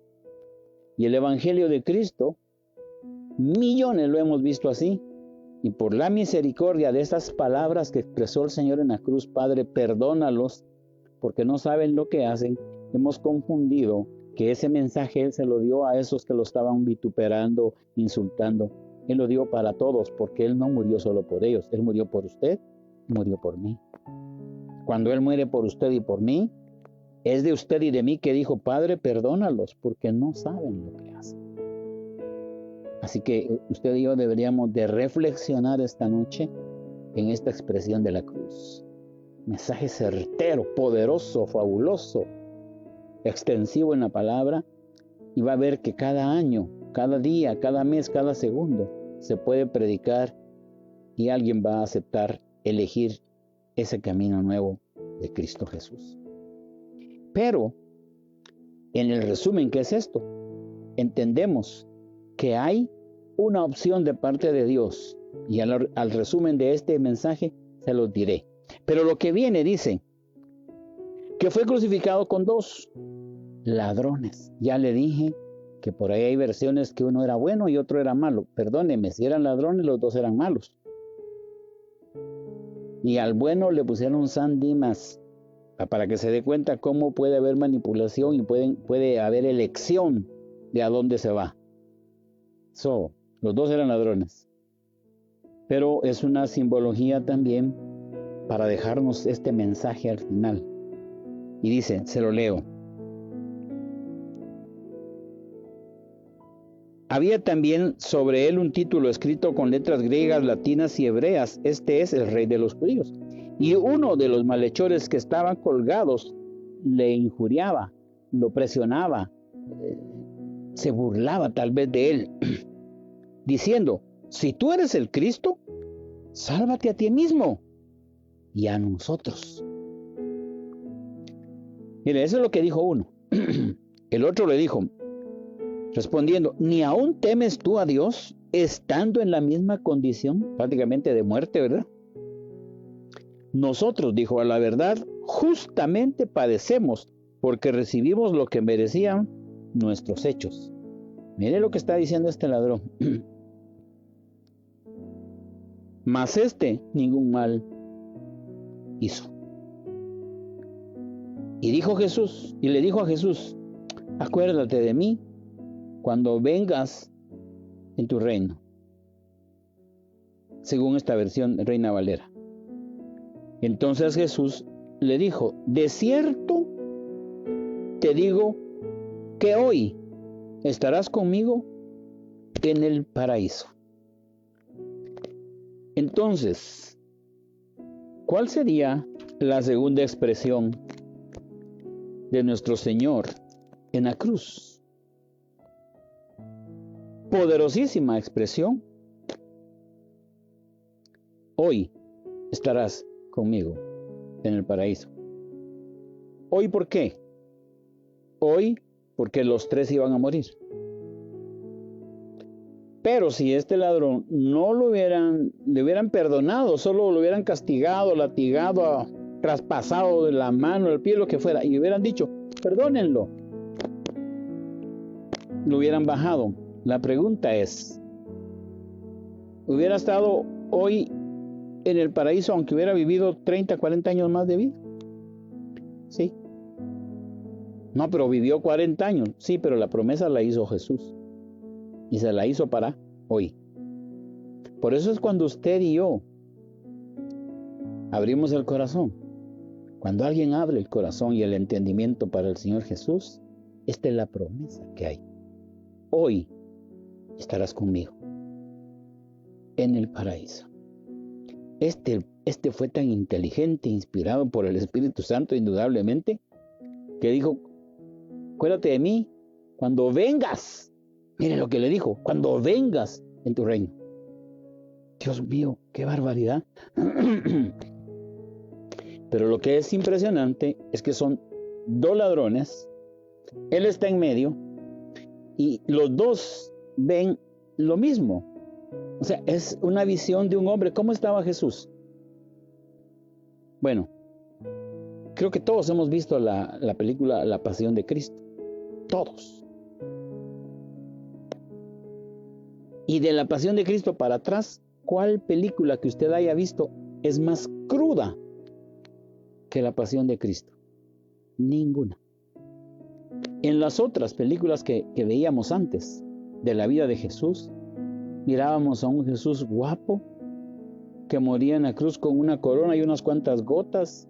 Y el Evangelio de Cristo, millones lo hemos visto así, y por la misericordia de esas palabras que expresó el Señor en la cruz, Padre, perdónalos, porque no saben lo que hacen, hemos confundido que ese mensaje Él se lo dio a esos que lo estaban vituperando, insultando. Él lo dio para todos, porque Él no murió solo por ellos. Él murió por usted, murió por mí. Cuando Él muere por usted y por mí, es de usted y de mí que dijo, Padre, perdónalos, porque no saben lo que hacen. Así que usted y yo deberíamos de reflexionar esta noche en esta expresión de la cruz. Mensaje certero, poderoso, fabuloso, extensivo en la palabra, y va a ver que cada año, cada día, cada mes, cada segundo se puede predicar y alguien va a aceptar elegir ese camino nuevo de Cristo Jesús. Pero en el resumen, ¿qué es esto? Entendemos que hay una opción de parte de Dios, y al resumen de este mensaje se los diré. Pero lo que viene dice que fue crucificado con dos ladrones. Ya le dije que por ahí hay versiones que uno era bueno y otro era malo. Perdóneme, si eran ladrones, los dos eran malos. Y al bueno le pusieron San Dimas, para que se dé cuenta cómo puede haber manipulación y puede haber elección de a dónde se va. Los dos eran ladrones. Pero es una simbología también para dejarnos este mensaje al final. Y dice, se lo leo. Había también sobre él un título escrito con letras griegas, latinas y hebreas. Este es el Rey de los Judíos. Y uno de los malhechores que estaban colgados le injuriaba, lo presionaba, se burlaba tal vez de él, diciendo, si tú eres el Cristo, sálvate a ti mismo y a nosotros. Mire, eso es lo que dijo uno. El otro le dijo, respondiendo, ¿ni aún temes tú a Dios estando en la misma condición, prácticamente de muerte, verdad? Nosotros, dijo, a la verdad, justamente padecemos porque recibimos lo que merecían nuestros hechos. Mire lo que está diciendo este ladrón. Mas ningún mal hizo. Y le dijo a Jesús, acuérdate de mí cuando vengas en tu reino. Según esta versión, Reina Valera. Entonces Jesús le dijo, de cierto te digo que hoy estarás conmigo en el paraíso. Entonces, ¿cuál sería la segunda expresión de nuestro Señor en la cruz? Poderosísima expresión. Hoy estarás conmigo en el paraíso. ¿Hoy por qué? Hoy porque los tres iban a morir. Pero si este ladrón no le hubieran perdonado, solo lo hubieran castigado, latigado, traspasado de la mano, el pie, lo que fuera, y hubieran dicho, perdónenlo, lo hubieran bajado. La pregunta es, ¿hubiera estado hoy en el paraíso aunque hubiera vivido 30, 40 años más de vida? Sí. No, pero vivió 40 años. Sí, pero la promesa la hizo Jesús. Y se la hizo para hoy. Por eso es cuando usted y yo abrimos el corazón. Cuando alguien abre el corazón y el entendimiento para el Señor Jesús, esta es la promesa que hay. Hoy estarás conmigo en el paraíso. Este fue tan inteligente, inspirado por el Espíritu Santo, indudablemente, que dijo, acuérdate de mí cuando vengas. Mire lo que le dijo, cuando vengas en tu reino. Dios mío, qué barbaridad. Pero lo que es impresionante es que son dos ladrones, él está en medio y los dos ven lo mismo. O sea, es una visión de un hombre. ¿Cómo estaba Jesús? Bueno, creo que todos hemos visto la película La Pasión de Cristo. Todos. Y de La Pasión de Cristo para atrás, ¿cuál película que usted haya visto es más cruda que La Pasión de Cristo? Ninguna. En las otras películas que veíamos antes de la vida de Jesús, mirábamos a un Jesús guapo que moría en la cruz con una corona y unas cuantas gotas.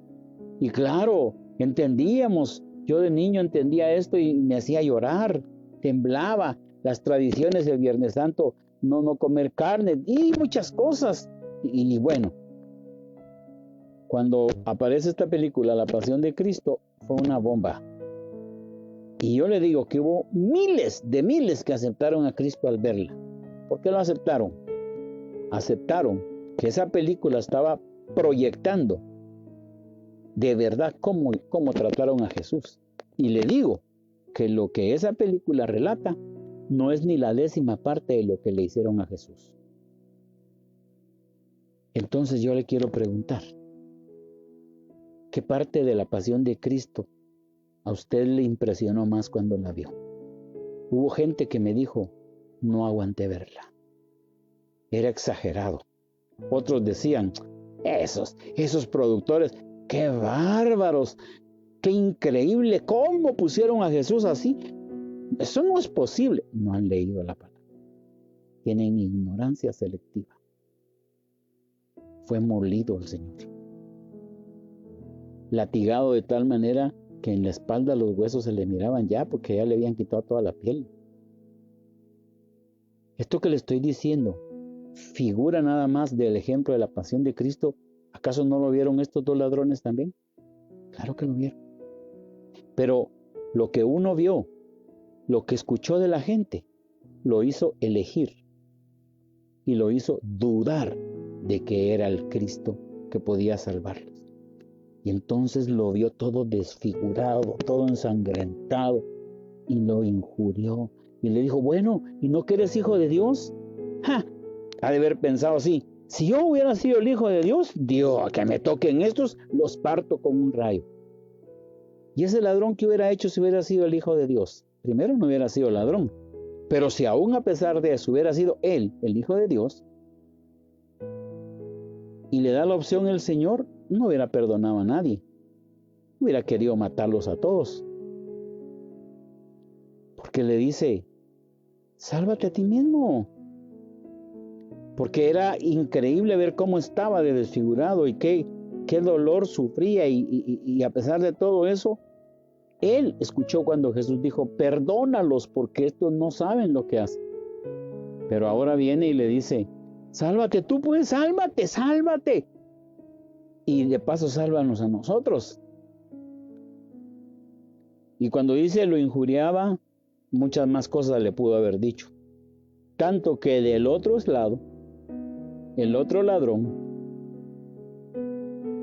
Y claro, entendíamos, yo de niño entendía esto y me hacía llorar, temblaba. Las tradiciones del Viernes Santo, no comer carne y muchas cosas. Y bueno, cuando aparece esta película, La Pasión de Cristo, fue una bomba. Y yo le digo que hubo miles que aceptaron a Cristo al verla. ¿Por qué lo aceptaron? Aceptaron que esa película estaba proyectando de verdad cómo trataron a Jesús. Y le digo que lo que esa película relata no es ni la 10ª parte de lo que le hicieron a Jesús. Entonces yo le quiero preguntar, ¿qué parte de la pasión de Cristo a usted le impresionó más cuando la vio? Hubo gente que me dijo, no aguanté verla. Era exagerado. Otros decían, esos productores, qué bárbaros, qué increíble, cómo pusieron a Jesús así. Eso no es posible. No han leído la palabra. Tienen ignorancia selectiva. Fue molido el Señor. Latigado de tal manera que en la espalda los huesos se le miraban ya porque ya le habían quitado toda la piel. Esto que le estoy diciendo figura nada más del ejemplo de la pasión de Cristo. ¿Acaso no lo vieron estos dos ladrones también? Claro que lo vieron. Pero lo que uno vio, lo que escuchó de la gente, lo hizo elegir y lo hizo dudar de que era el Cristo que podía salvarlos. Y entonces lo vio todo desfigurado, todo ensangrentado y lo injurió y le dijo, bueno, ¿y no que eres hijo de Dios? Ha de haber pensado así, si yo hubiera sido el hijo de Dios, Dios, que me toquen estos, los parto con un rayo. ¿Y ese ladrón qué hubiera hecho si hubiera sido el hijo de Dios? Primero no hubiera sido ladrón, pero si aún a pesar de eso hubiera sido él, el hijo de Dios, y le da la opción el Señor, no hubiera perdonado a nadie. Hubiera querido matarlos a todos. Porque le dice, sálvate a ti mismo. Porque era increíble ver cómo estaba de desfigurado y qué dolor sufría. Y a pesar de todo eso, él escuchó cuando Jesús dijo, perdónalos porque estos no saben lo que hacen. Pero ahora viene y le dice, sálvate tú, pues, sálvate. Y de paso, sálvanos a nosotros. Y cuando dice lo injuriaba, muchas más cosas le pudo haber dicho. Tanto que del otro lado, el otro ladrón,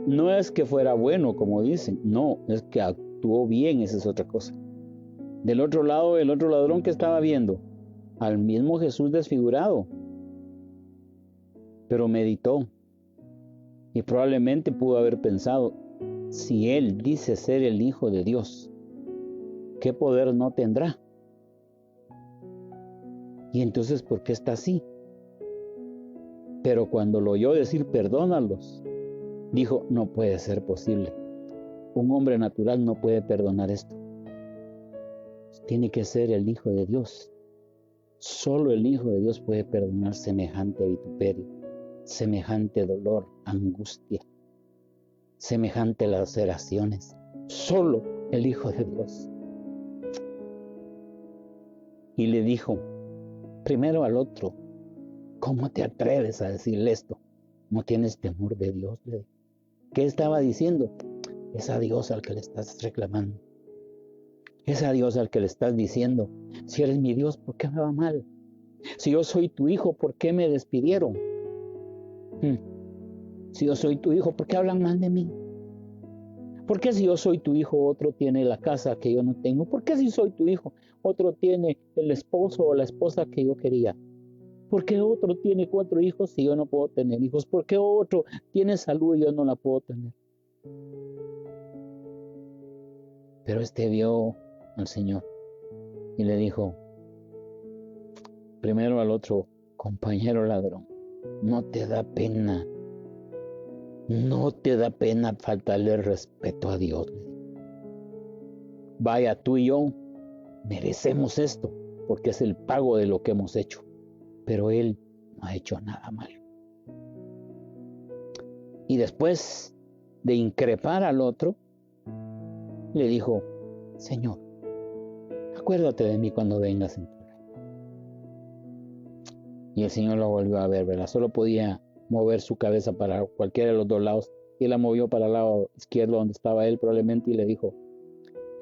no es que fuera bueno, como dicen, no, es que actuó bien, esa es otra cosa. Del otro lado, el otro ladrón que estaba viendo, al mismo Jesús desfigurado, pero meditó y probablemente pudo haber pensado, si Él dice ser el Hijo de Dios, ¿qué poder no tendrá? Y entonces, ¿por qué está así? Pero cuando lo oyó decir, perdónalos, dijo, no puede ser posible. Un hombre natural no puede perdonar esto. Tiene que ser el Hijo de Dios. Solo el Hijo de Dios puede perdonar semejante vituperio, semejante dolor, angustia, semejante laceraciones. Solo el Hijo de Dios. Y le dijo, primero al otro, ¿cómo te atreves a decirle esto? ¿No tienes temor de Dios? ¿Qué estaba diciendo? Es a Dios al que le estás reclamando. Es a Dios al que le estás diciendo, si eres mi Dios, ¿por qué me va mal? Si yo soy tu hijo, ¿por qué me despidieron? Si yo soy tu hijo, ¿por qué hablan mal de mí? ¿Por qué si yo soy tu hijo, otro tiene la casa que yo no tengo? ¿Por qué si soy tu hijo, otro tiene el esposo o la esposa que yo quería? ¿Por qué otro tiene 4 hijos y yo no puedo tener hijos? ¿Por qué otro tiene salud y yo no la puedo tener? Pero vio al Señor y le dijo, primero al otro, compañero ladrón, no te da pena faltarle respeto a Dios. Vaya, tú y yo merecemos esto, porque es el pago de lo que hemos hecho, pero Él no ha hecho nada malo. Y después de increpar al otro, le dijo, Señor, acuérdate de mí cuando vengas en tu reino. Y el Señor lo volvió a ver, ¿verdad? Solo podía mover su cabeza para cualquiera de los dos lados, y la movió para el lado izquierdo donde estaba él probablemente, y le dijo,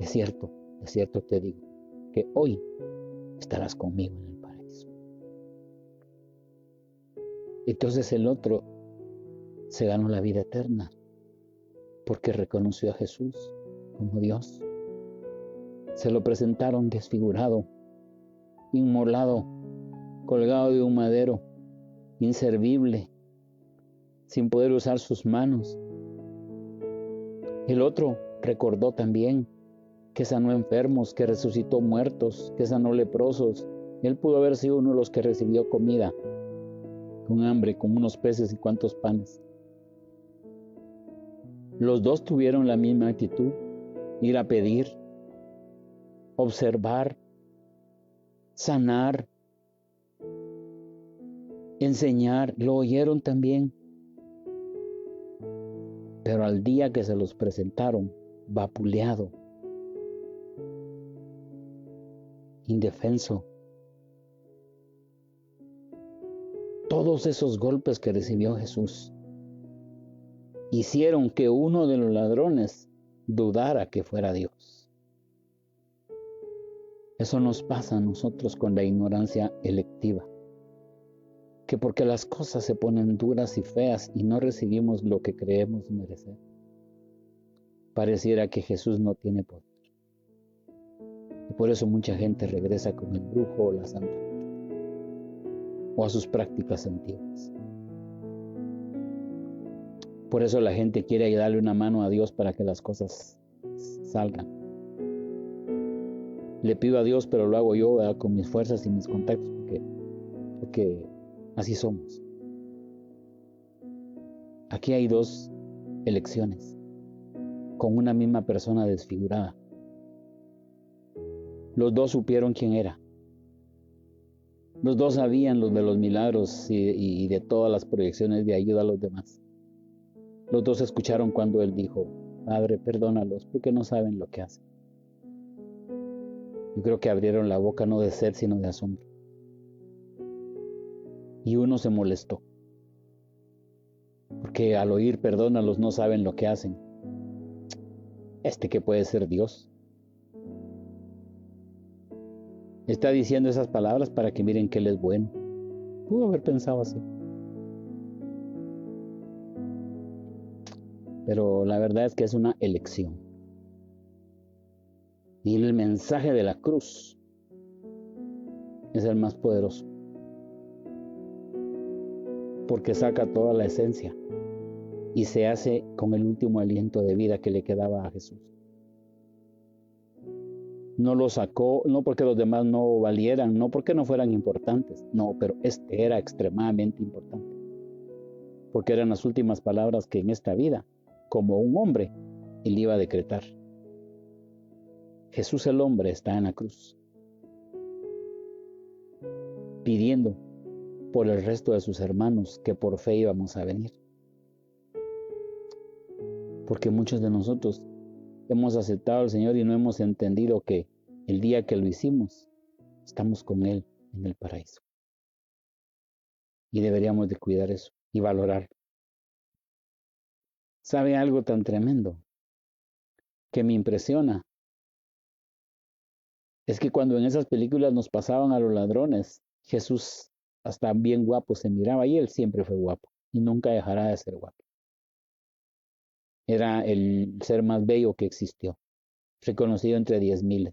de cierto te digo, que hoy estarás conmigo en el paraíso. Entonces el otro se ganó la vida eterna, porque reconoció a Jesús como Dios. Se lo presentaron desfigurado, inmolado, colgado de un madero, inservible, sin poder usar sus manos. El otro recordó también que sanó enfermos, que resucitó muertos, que sanó leprosos. Él pudo haber sido uno de los que recibió comida, con hambre, con unos peces y cuantos panes. Los dos tuvieron la misma actitud, ir a pedir, observar, sanar, enseñar, lo oyeron también. Pero al día que se los presentaron, vapuleado, indefenso, todos esos golpes que recibió Jesús hicieron que uno de los ladrones dudara que fuera Dios. Eso nos pasa a nosotros con la ignorancia electiva, que porque las cosas se ponen duras y feas y no recibimos lo que creemos merecer, pareciera que Jesús no tiene poder. Y por eso mucha gente regresa con el brujo o la santa, o a sus prácticas antiguas. Por eso la gente quiere darle una mano a Dios para que las cosas salgan. Le pido a Dios, pero lo hago yo, ¿verdad? Con mis fuerzas y mis contactos, porque así somos. Aquí hay 2 elecciones, con una misma persona desfigurada. Los 2 supieron quién era. Los 2 sabían los de los milagros y de todas las proyecciones de ayuda a los demás. Los 2 escucharon cuando Él dijo, Padre, perdónalos porque no saben lo que hacen. Yo creo que abrieron la boca no de sed, sino de asombro. Y uno se molestó, porque al oír perdónalos no saben lo que hacen. Que puede ser Dios. Está diciendo esas palabras para que miren que Él es bueno. Pudo haber pensado así. Pero la verdad es que es una elección. Y el mensaje de la cruz es el más poderoso, porque saca toda la esencia y se hace con el último aliento de vida que le quedaba a Jesús. No lo sacó, no porque los demás no valieran, no porque no fueran importantes, no, pero este era extremadamente importante, porque eran las últimas palabras que en esta vida, como un hombre, él iba a decretar. Jesús el hombre está en la cruz, pidiendo por el resto de sus hermanos que por fe íbamos a venir. Porque muchos de nosotros hemos aceptado al Señor y no hemos entendido que el día que lo hicimos, estamos con Él en el paraíso. Y deberíamos de cuidar eso y valorar. ¿Sabe algo tan tremendo que me impresiona? Es que cuando en esas películas nos pasaban a los ladrones, Jesús hasta bien guapo se miraba y Él siempre fue guapo y nunca dejará de ser guapo. Era el ser más bello que existió, reconocido entre 10,000.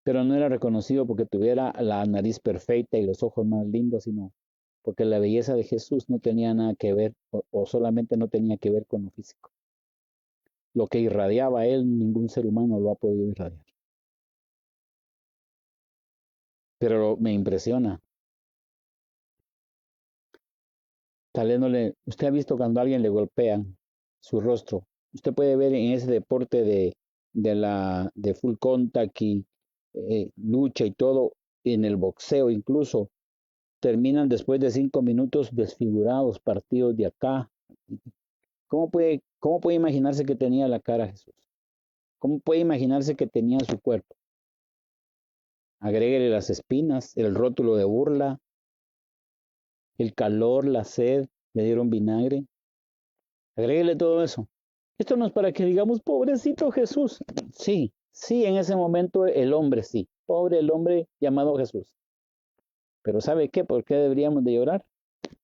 Pero no era reconocido porque tuviera la nariz perfecta y los ojos más lindos, sino porque la belleza de Jesús no tenía nada que ver, o solamente no tenía que ver con lo físico. Lo que irradiaba a Él, ningún ser humano lo ha podido irradiar. Pero me impresiona. Tal vez usted ha visto cuando a alguien le golpean su rostro. Usted puede ver en ese deporte de full contact y lucha y todo, en el boxeo incluso, terminan después de 5 minutos desfigurados, partidos de acá. ¿Cómo puede imaginarse que tenía la cara Jesús? ¿Cómo puede imaginarse que tenía su cuerpo? Agréguele las espinas, el rótulo de burla, el calor, la sed, le dieron vinagre. Agréguele todo eso. Esto no es para que digamos, pobrecito Jesús. Sí, en ese momento el hombre sí. Pobre el hombre llamado Jesús. Pero ¿sabe qué? ¿Por qué deberíamos de llorar?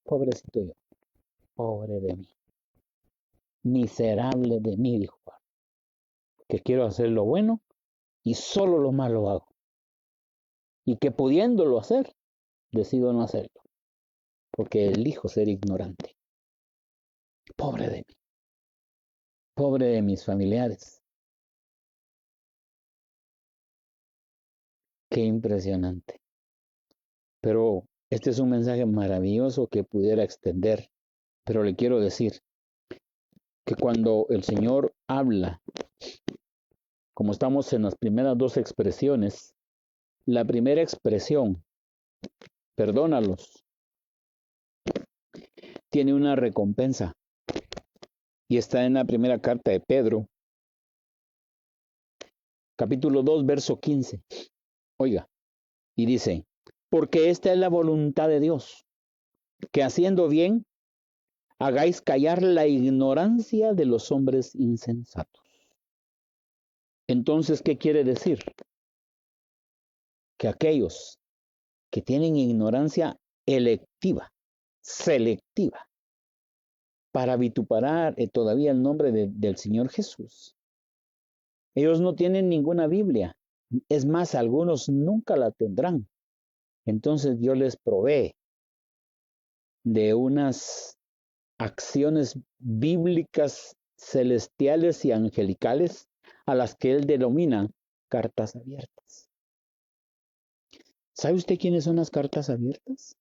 Pobrecito yo. Pobre de mí. Miserable de mí, dijo Pablo. Que quiero hacer lo bueno y solo lo malo hago. Y que pudiéndolo hacer, decido no hacerlo. Porque elijo ser ignorante. Pobre de mí. Pobre de mis familiares. Qué impresionante. Pero este es un mensaje maravilloso que pudiera extender. Pero le quiero decir que cuando el Señor habla, como estamos en las primeras dos expresiones, la primera expresión, perdónalos, tiene una recompensa. Y está en la primera carta de Pedro, capítulo 2, verso 15. Oiga, y dice, porque esta es la voluntad de Dios, que haciendo bien, hagáis callar la ignorancia de los hombres insensatos. Entonces, ¿qué quiere decir? Que aquellos que tienen ignorancia electiva, selectiva, para vituperar todavía el nombre del Señor Jesús, ellos no tienen ninguna Biblia. Es más, algunos nunca la tendrán. Entonces Dios les provee de unas acciones bíblicas, celestiales y angelicales a las que Él denomina cartas abiertas. ¿Sabe usted quiénes son las cartas abiertas?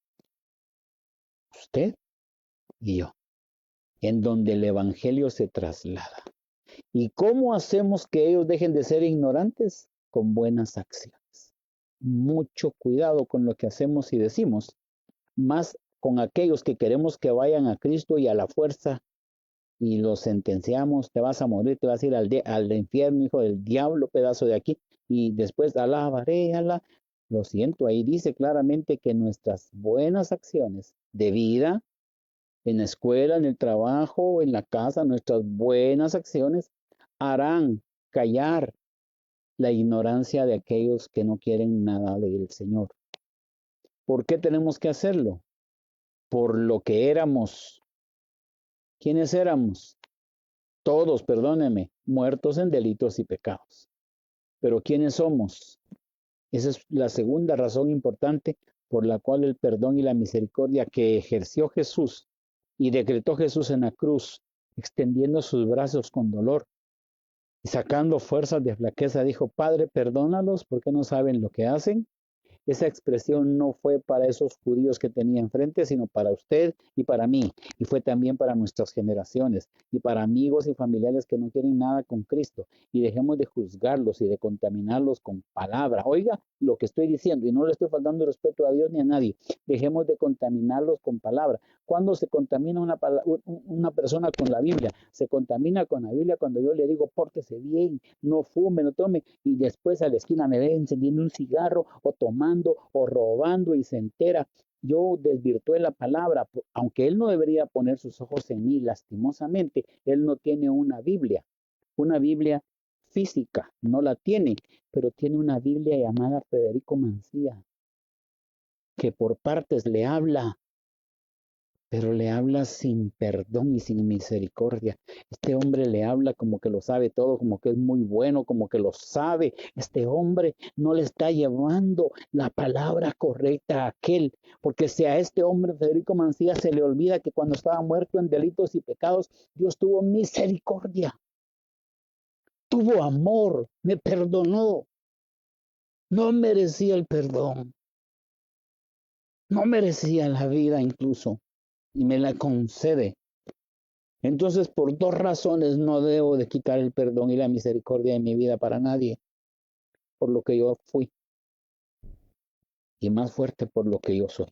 Usted y yo, en donde el Evangelio se traslada. ¿Y cómo hacemos que ellos dejen de ser ignorantes? Con buenas acciones. Mucho cuidado con lo que hacemos y decimos, más con aquellos que queremos que vayan a Cristo y a la fuerza y los sentenciamos, te vas a morir, te vas a ir al infierno, hijo del diablo, pedazo de aquí, y después alabaré, Alá. Lo siento, ahí dice claramente que nuestras buenas acciones de vida, en la escuela, en el trabajo, en la casa, nuestras buenas acciones harán callar la ignorancia de aquellos que no quieren nada del Señor. ¿Por qué tenemos que hacerlo? Por lo que éramos. ¿Quiénes éramos? Todos, perdónenme, muertos en delitos y pecados. Pero ¿quiénes somos? Esa es la segunda razón importante por la cual el perdón y la misericordia que ejerció Jesús y decretó Jesús en la cruz, extendiendo sus brazos con dolor y sacando fuerzas de flaqueza, dijo: Padre, perdónalos porque no saben lo que hacen. Esa expresión no fue para esos judíos que tenía enfrente, sino para usted y para mí. Y fue también para nuestras generaciones y para amigos y familiares que no quieren nada con Cristo. Y dejemos de juzgarlos y de contaminarlos con palabra. Oiga lo que estoy diciendo, y no le estoy faltando respeto a Dios ni a nadie. Dejemos de contaminarlos con palabra. ¿Cuándo se contamina una persona con la Biblia? Se contamina con la Biblia cuando yo le digo: pórtese bien, no fume, no tome, y después a la esquina me ve encendiendo un cigarro o tomando o robando y se entera. Yo desvirtué la palabra, aunque él no debería poner sus ojos en mí, lastimosamente, él no tiene una Biblia física, no la tiene, pero tiene una Biblia llamada Federico Mancía, que por partes le habla, pero le habla sin perdón y sin misericordia. Este hombre le habla como que lo sabe todo, como que es muy bueno, como que lo sabe. Este hombre no le está llevando la palabra correcta a aquel, porque si a este hombre, Federico Mancía, se le olvida que cuando estaba muerto en delitos y pecados, Dios tuvo misericordia, tuvo amor, me perdonó. No merecía el perdón, no merecía la vida incluso, y me la concede. Entonces, por dos razones no debo de quitar el perdón y la misericordia de mi vida para nadie, por lo que yo fui, y más fuerte por lo que yo soy.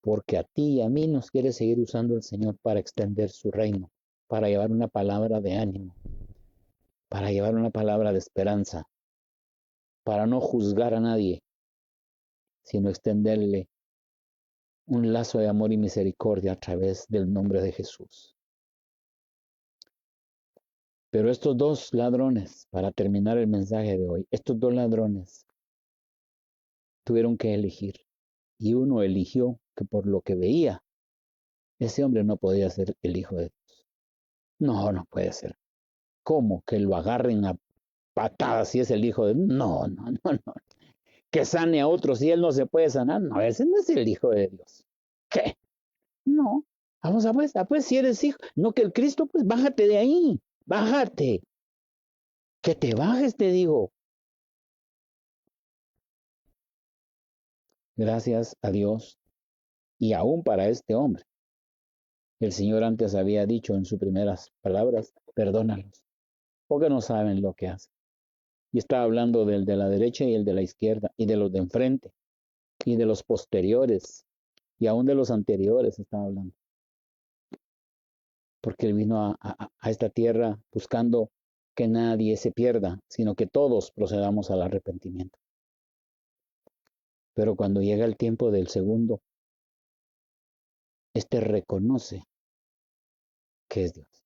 Porque a ti y a mí nos quiere seguir usando el Señor para extender su reino, para llevar una palabra de ánimo, para llevar una palabra de esperanza, para no juzgar a nadie, sino extenderle un lazo de amor y misericordia a través del nombre de Jesús. Pero estos dos ladrones, para terminar el mensaje de hoy, estos dos ladrones tuvieron que elegir. Y uno eligió que por lo que veía, ese hombre no podía ser el Hijo de Dios. No, no puede ser. ¿Cómo? Que lo agarren a patadas si es el Hijo de Dios. No, no, no, no. Que sane a otros si él no se puede sanar. No, ese no es el Hijo de Dios. ¿Qué? No. Vamos a pues si eres hijo. No que el Cristo, pues bájate de ahí. Bájate. Que te bajes, te digo. Gracias a Dios y aún para este hombre. El Señor antes había dicho en sus primeras palabras: perdónalos, porque no saben lo que hacen. Y estaba hablando del de la derecha y el de la izquierda, y de los de enfrente, y de los posteriores, y aún de los anteriores estaba hablando. Porque Él vino a esta tierra buscando que nadie se pierda, sino que todos procedamos al arrepentimiento. Pero cuando llega el tiempo del segundo, este reconoce que es Dios.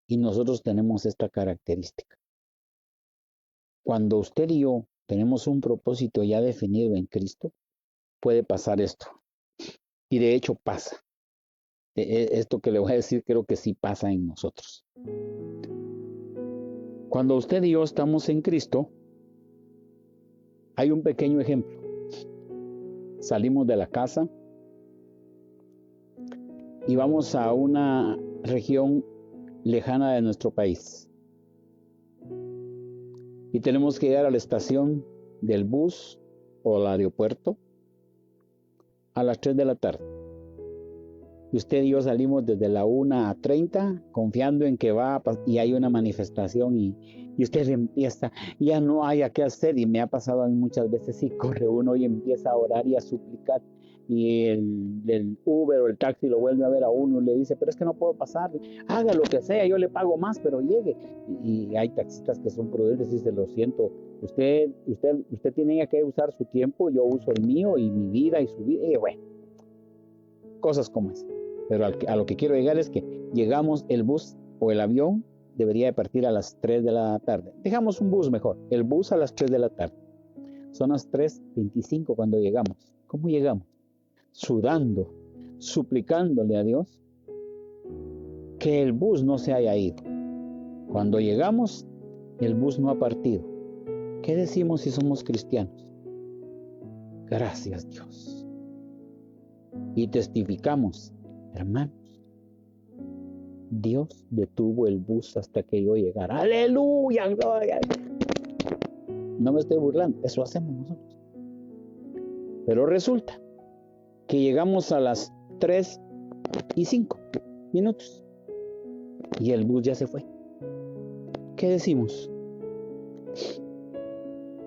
Y nosotros tenemos esta característica. Cuando usted y yo tenemos un propósito ya definido en Cristo, puede pasar esto. Y de hecho pasa. Esto que le voy a decir creo que sí pasa en nosotros. Cuando usted y yo estamos en Cristo, hay un pequeño ejemplo. Salimos de la casa y vamos a una región lejana de nuestro país. Y tenemos que llegar a la estación del bus o al aeropuerto a las 3 de la tarde. Y usted y yo salimos desde la 1:30 confiando en que va y hay una manifestación y usted empieza, ya no haya qué hacer, y me ha pasado a mí muchas veces, y corre uno y empieza a orar y a suplicar, y el Uber o el taxi lo vuelve a ver a uno y le dice: pero es que no puedo pasar, haga lo que sea, yo le pago más, pero llegue. Y hay taxistas que son prudentes y dicen: lo siento, usted tiene que usar su tiempo, yo uso el mío y mi vida y su vida, y bueno, cosas como esas. Pero a lo que quiero llegar es que llegamos, el bus o el avión debería de partir a las 3 de la tarde. Dejamos un bus mejor, el bus a las 3 de la tarde. Son las 3:25 cuando llegamos. ¿Cómo llegamos? Sudando, suplicándole a Dios que el bus no se haya ido. Cuando llegamos, el bus no ha partido. ¿Qué decimos si somos cristianos? Gracias, Dios. Y testificamos, hermanos, Dios detuvo el bus hasta que yo llegara. ¡Aleluya! ¡Gloria! No me estoy burlando, eso hacemos nosotros. Pero resulta que llegamos a las 3:05 y el bus ya se fue. ¿Qué decimos?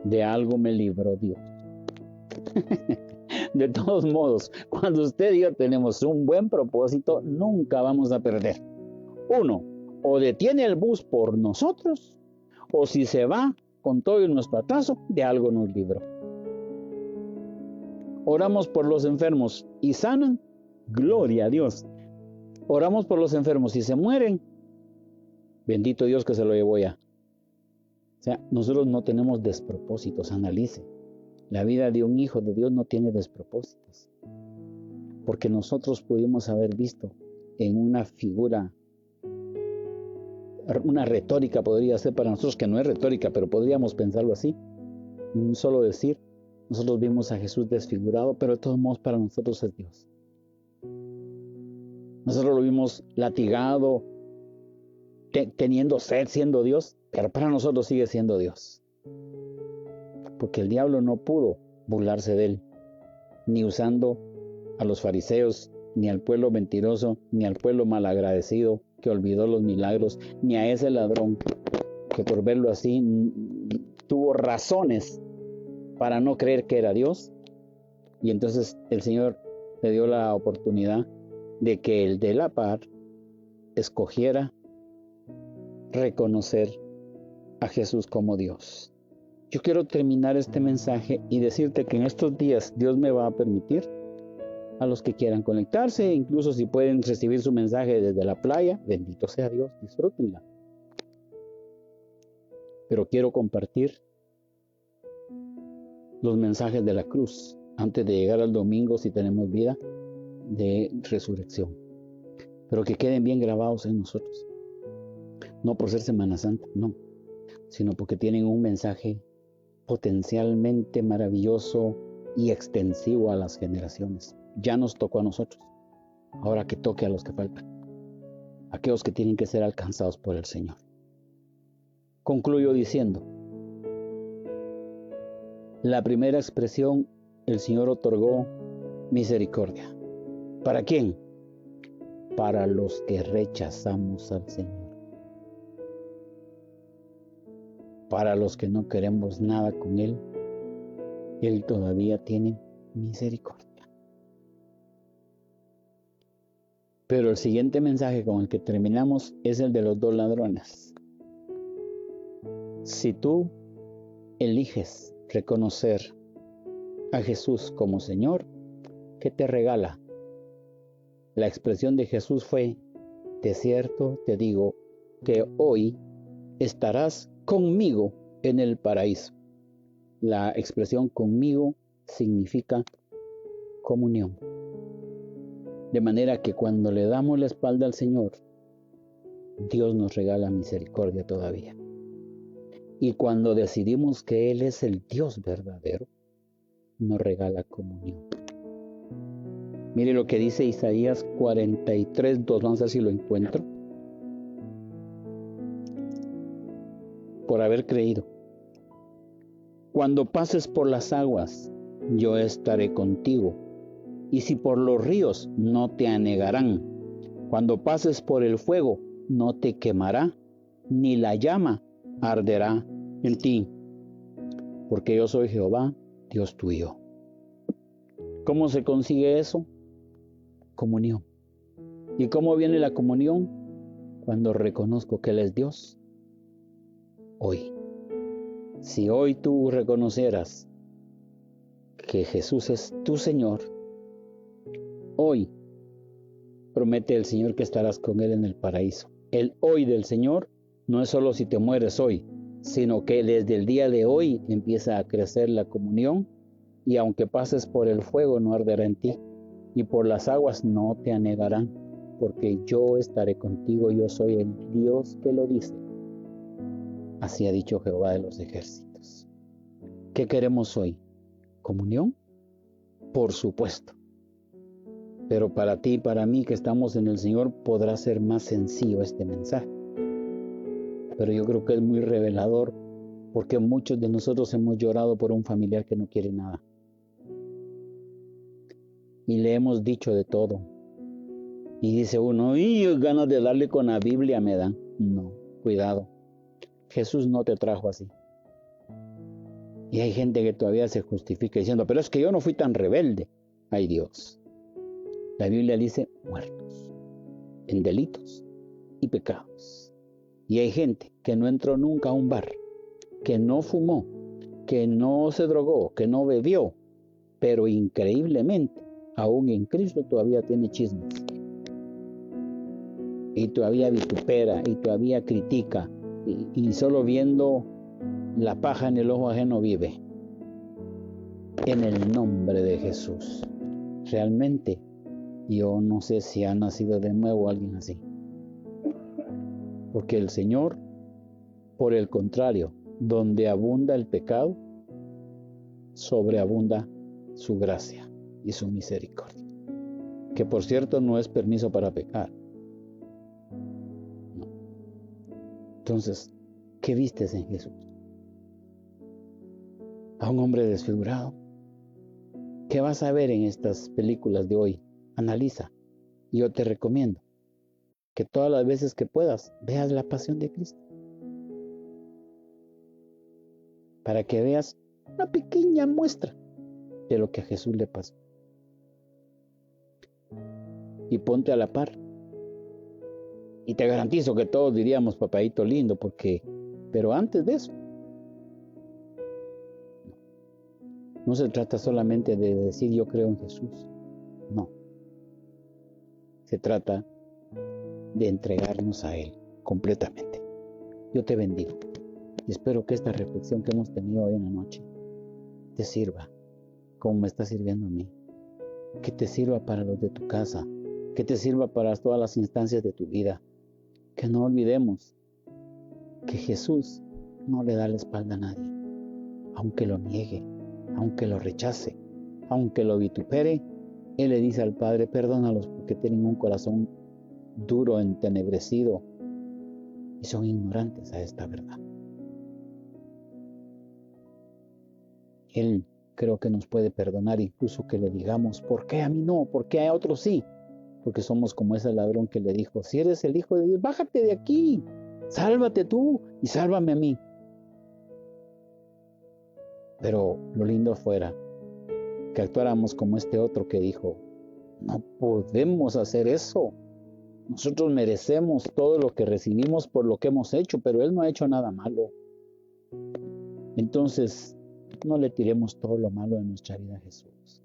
De algo me libró Dios. De todos modos, cuando usted y yo tenemos un buen propósito, nunca vamos a perder. Uno, o detiene el bus por nosotros, o si se va con todo nuestro atraso, de algo nos libró. Oramos por los enfermos y sanan, gloria a Dios. Oramos por los enfermos y se mueren, bendito Dios que se lo llevó ya. O sea, nosotros no tenemos despropósitos, analice. La vida de un hijo de Dios no tiene despropósitos. Porque nosotros pudimos haber visto en una figura, una retórica podría ser para nosotros, que no es retórica, pero podríamos pensarlo así. Un solo decir, nosotros vimos a Jesús desfigurado, pero de todos modos para nosotros es Dios. Nosotros lo vimos latigado, teniendo sed, siendo Dios, pero para nosotros sigue siendo Dios. Porque el diablo no pudo burlarse de él, ni usando a los fariseos, ni al pueblo mentiroso, ni al pueblo malagradecido que olvidó los milagros, ni a ese ladrón que por verlo así tuvo razones para no creer que era Dios. Y entonces el Señor le dio la oportunidad de que el de la par escogiera reconocer a Jesús como Dios. Yo quiero terminar este mensaje y decirte que en estos días Dios me va a permitir a los que quieran conectarse, incluso si pueden recibir su mensaje desde la playa, bendito sea Dios, disfrútenla. Pero quiero compartir los mensajes de la cruz antes de llegar al domingo, si tenemos vida, de resurrección. Pero que queden bien grabados en nosotros. No por ser Semana Santa, no, sino porque tienen un mensaje potencialmente maravilloso y extensivo a las generaciones. Ya nos tocó a nosotros, ahora que toque a los que faltan, aquellos que tienen que ser alcanzados por el Señor. Concluyo diciendo, la primera expresión, el Señor otorgó misericordia. ¿Para quién? Para los que rechazamos al Señor. Para los que no queremos nada con Él, Él todavía tiene misericordia. Pero el siguiente mensaje con el que terminamos es el de los 2 ladrones. Si tú eliges reconocer a Jesús como Señor, ¿qué te regala? La expresión de Jesús fue, de cierto te digo que hoy estarás conmigo en el paraíso. La expresión conmigo significa comunión. De manera que cuando le damos la espalda al Señor, Dios nos regala misericordia todavía. Y cuando decidimos que Él es el Dios verdadero, nos regala comunión. Mire lo que dice Isaías 43:2. Vamos a ver si lo encuentro. Por haber creído. Cuando pases por las aguas, yo estaré contigo. Y si por los ríos, no te anegarán. Cuando pases por el fuego, no te quemará, ni la llama arderá en ti. Porque yo soy Jehová, Dios tuyo. ¿Cómo se consigue eso? Comunión. ¿Y cómo viene la comunión? Cuando reconozco que Él es Dios. Hoy. Si hoy tú reconocieras que Jesús es tu Señor, hoy promete el Señor que estarás con Él en el paraíso. El hoy del Señor no es solo si te mueres hoy, sino que desde el día de hoy empieza a crecer la comunión, y aunque pases por el fuego no arderá en ti, y por las aguas no te anegarán, porque yo estaré contigo, yo soy el Dios que lo dice. Así ha dicho Jehová de los ejércitos. ¿Qué queremos hoy? ¿Comunión? Por supuesto. Pero para ti y para mí que estamos en el Señor podrá ser más sencillo este mensaje. Pero yo creo que es muy revelador porque muchos de nosotros hemos llorado por un familiar que no quiere nada. Y le hemos dicho de todo. Y dice uno, y ganas de darle con la Biblia me dan. No, cuidado. Jesús no te trajo así. Y hay gente que todavía se justifica diciendo, pero es que yo no fui tan rebelde. Ay Dios. La Biblia dice muertos en delitos y pecados. Y hay gente que no entró nunca a un bar, que no fumó, que no se drogó, que no bebió, pero increíblemente, aún en Cristo todavía tiene chismes. Y todavía vitupera, y todavía critica, y solo viendo la paja en el ojo ajeno vive. En el nombre de Jesús. Realmente, yo no sé si ha nacido de nuevo alguien así. Porque el Señor, por el contrario, donde abunda el pecado, sobreabunda su gracia y su misericordia. Que por cierto no es permiso para pecar. No. Entonces, ¿qué vistes en Jesús? ¿A un hombre desfigurado? ¿Qué vas a ver en estas películas de hoy? Analiza. Yo te recomiendo que todas las veces que puedas, veas la pasión de Cristo. Para que veas una pequeña muestra de lo que a Jesús le pasó. Y ponte a la par. Y te garantizo que todos diríamos, papadito lindo, pero antes de eso, no se trata solamente de decir yo creo en Jesús. No. Se trata de entregarnos a Él completamente. Yo te bendigo. Y espero que esta reflexión que hemos tenido hoy en la noche te sirva como me está sirviendo a mí. Que te sirva para los de tu casa. Que te sirva para todas las instancias de tu vida. Que no olvidemos que Jesús no le da la espalda a nadie. Aunque lo niegue, aunque lo rechace, aunque lo vitupere, Él le dice al Padre, perdónalos porque tienen un corazón duro, entenebrecido y son ignorantes a esta verdad. Él creo que nos puede perdonar incluso que le digamos, ¿por qué a mí no? ¿Por qué a otros sí? Porque somos como ese ladrón que le dijo, si eres el Hijo de Dios, bájate de aquí, sálvate tú y sálvame a mí. Pero lo lindo fuera que actuáramos como este otro que dijo, no podemos hacer eso. Nosotros merecemos todo lo que recibimos por lo que hemos hecho, pero Él no ha hecho nada malo. Entonces, no le tiremos todo lo malo de nuestra vida a Jesús.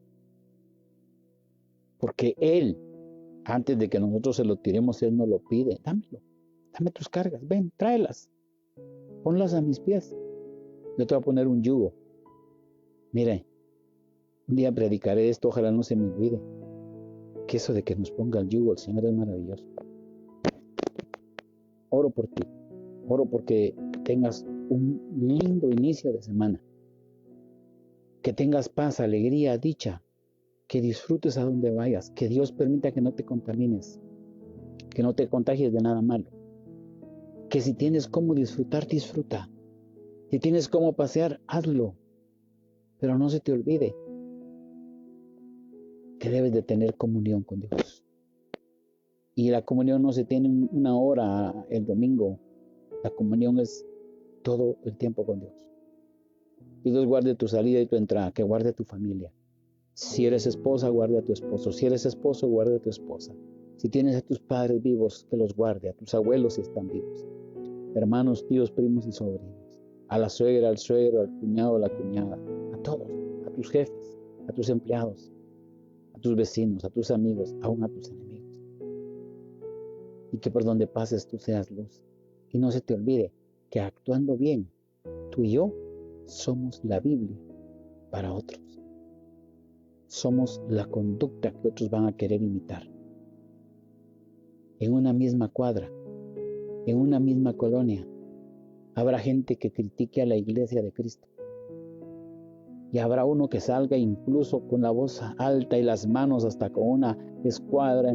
Porque Él, antes de que nosotros se lo tiremos, Él nos lo pide. Dámelo, dame tus cargas, ven, tráelas. Ponlas a mis pies. Yo te voy a poner un yugo. Mire, un día predicaré esto, ojalá no se me olvide. Que eso de que nos ponga el yugo, el Señor es maravilloso. Oro por ti. Oro porque tengas un lindo inicio de semana. Que tengas paz, alegría, dicha. Que disfrutes a donde vayas. Que Dios permita que no te contamines. Que no te contagies de nada malo. Que si tienes cómo disfrutar, disfruta. Si tienes cómo pasear, hazlo. Pero no se te olvide que debes de tener comunión con Dios. Y la comunión no se tiene una hora el domingo. La comunión es todo el tiempo con Dios. Y Dios guarde tu salida y tu entrada, que guarde tu familia. Si eres esposa, guarde a tu esposo. Si eres esposo, guarde a tu esposa. Si tienes a tus padres vivos, que los guarde. A tus abuelos si están vivos. Hermanos, tíos, primos y sobrinos. A la suegra, al suegro, al cuñado, a la cuñada. A todos. A tus jefes, a tus empleados, a tus vecinos, a tus amigos, aún a tus enemigos. Y que por donde pases tú seas luz. Y no se te olvide que actuando bien, tú y yo somos la Biblia para otros. Somos la conducta que otros van a querer imitar. En una misma cuadra, en una misma colonia, habrá gente que critique a la iglesia de Cristo. Y habrá uno que salga incluso con la voz alta y las manos hasta con una escuadra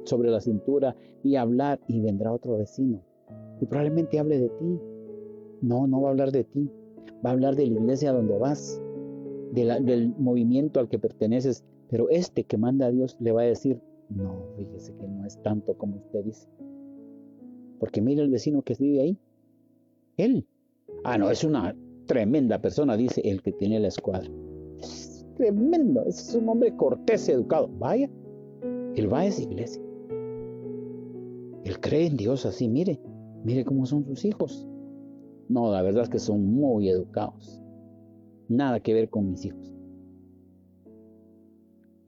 sobre la cintura y hablar, y vendrá otro vecino. Y probablemente hable de ti. No, no va a hablar de ti. Va a hablar de la iglesia donde vas, del movimiento al que perteneces. Pero este que manda a Dios le va a decir, no, fíjese que no es tanto como usted dice. Porque mire el vecino que vive ahí. Él. Ah, no, es una tremenda persona, dice el que tiene la escuadra. Es tremendo, es un hombre cortés, educado. Vaya, él va a esa iglesia. Él cree en Dios así, mire cómo son sus hijos. No, la verdad es que son muy educados. Nada que ver con mis hijos.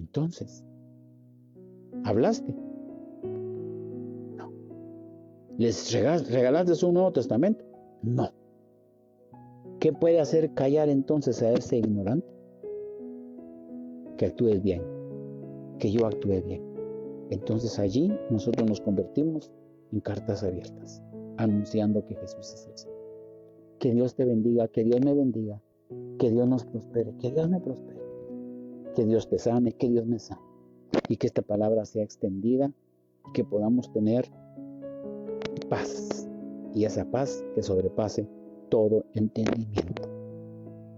Entonces, ¿hablaste? No. ¿Les regalaste un Nuevo Testamento? No. ¿Qué puede hacer callar entonces a ese ignorante? Que actúes bien, que yo actúe bien. Entonces allí nosotros nos convertimos en cartas abiertas, anunciando que Jesús es el Señor. Que Dios te bendiga, que Dios me bendiga, que Dios nos prospere, que Dios me prospere, que Dios te sane, que Dios me sane, y que esta palabra sea extendida, y que podamos tener paz, y esa paz que sobrepase todo entendimiento.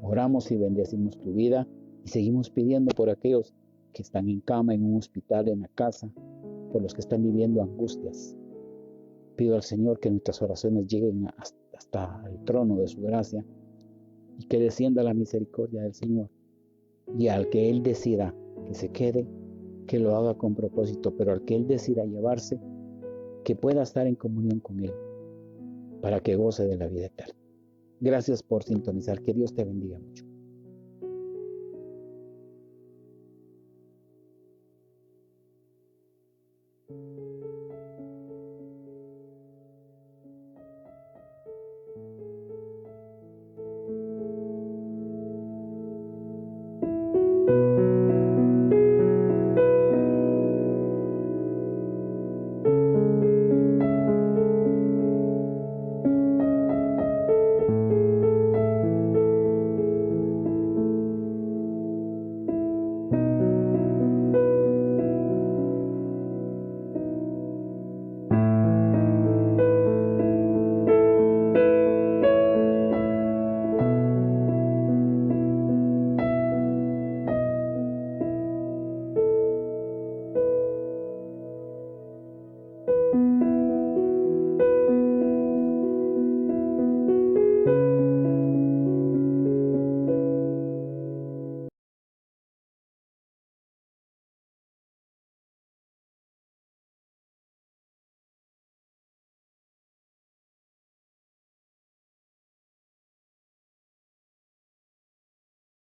Oramos y bendecimos tu vida, y seguimos pidiendo por aquellos que están en cama, en un hospital, en la casa, por los que están viviendo angustias. Pido al Señor que nuestras oraciones lleguen hasta el trono de su gracia y que descienda la misericordia del Señor. Y al que Él decida que se quede, que lo haga con propósito, pero al que Él decida llevarse, que pueda estar en comunión con Él para que goce de la vida eterna. Gracias por sintonizar. Que Dios te bendiga mucho.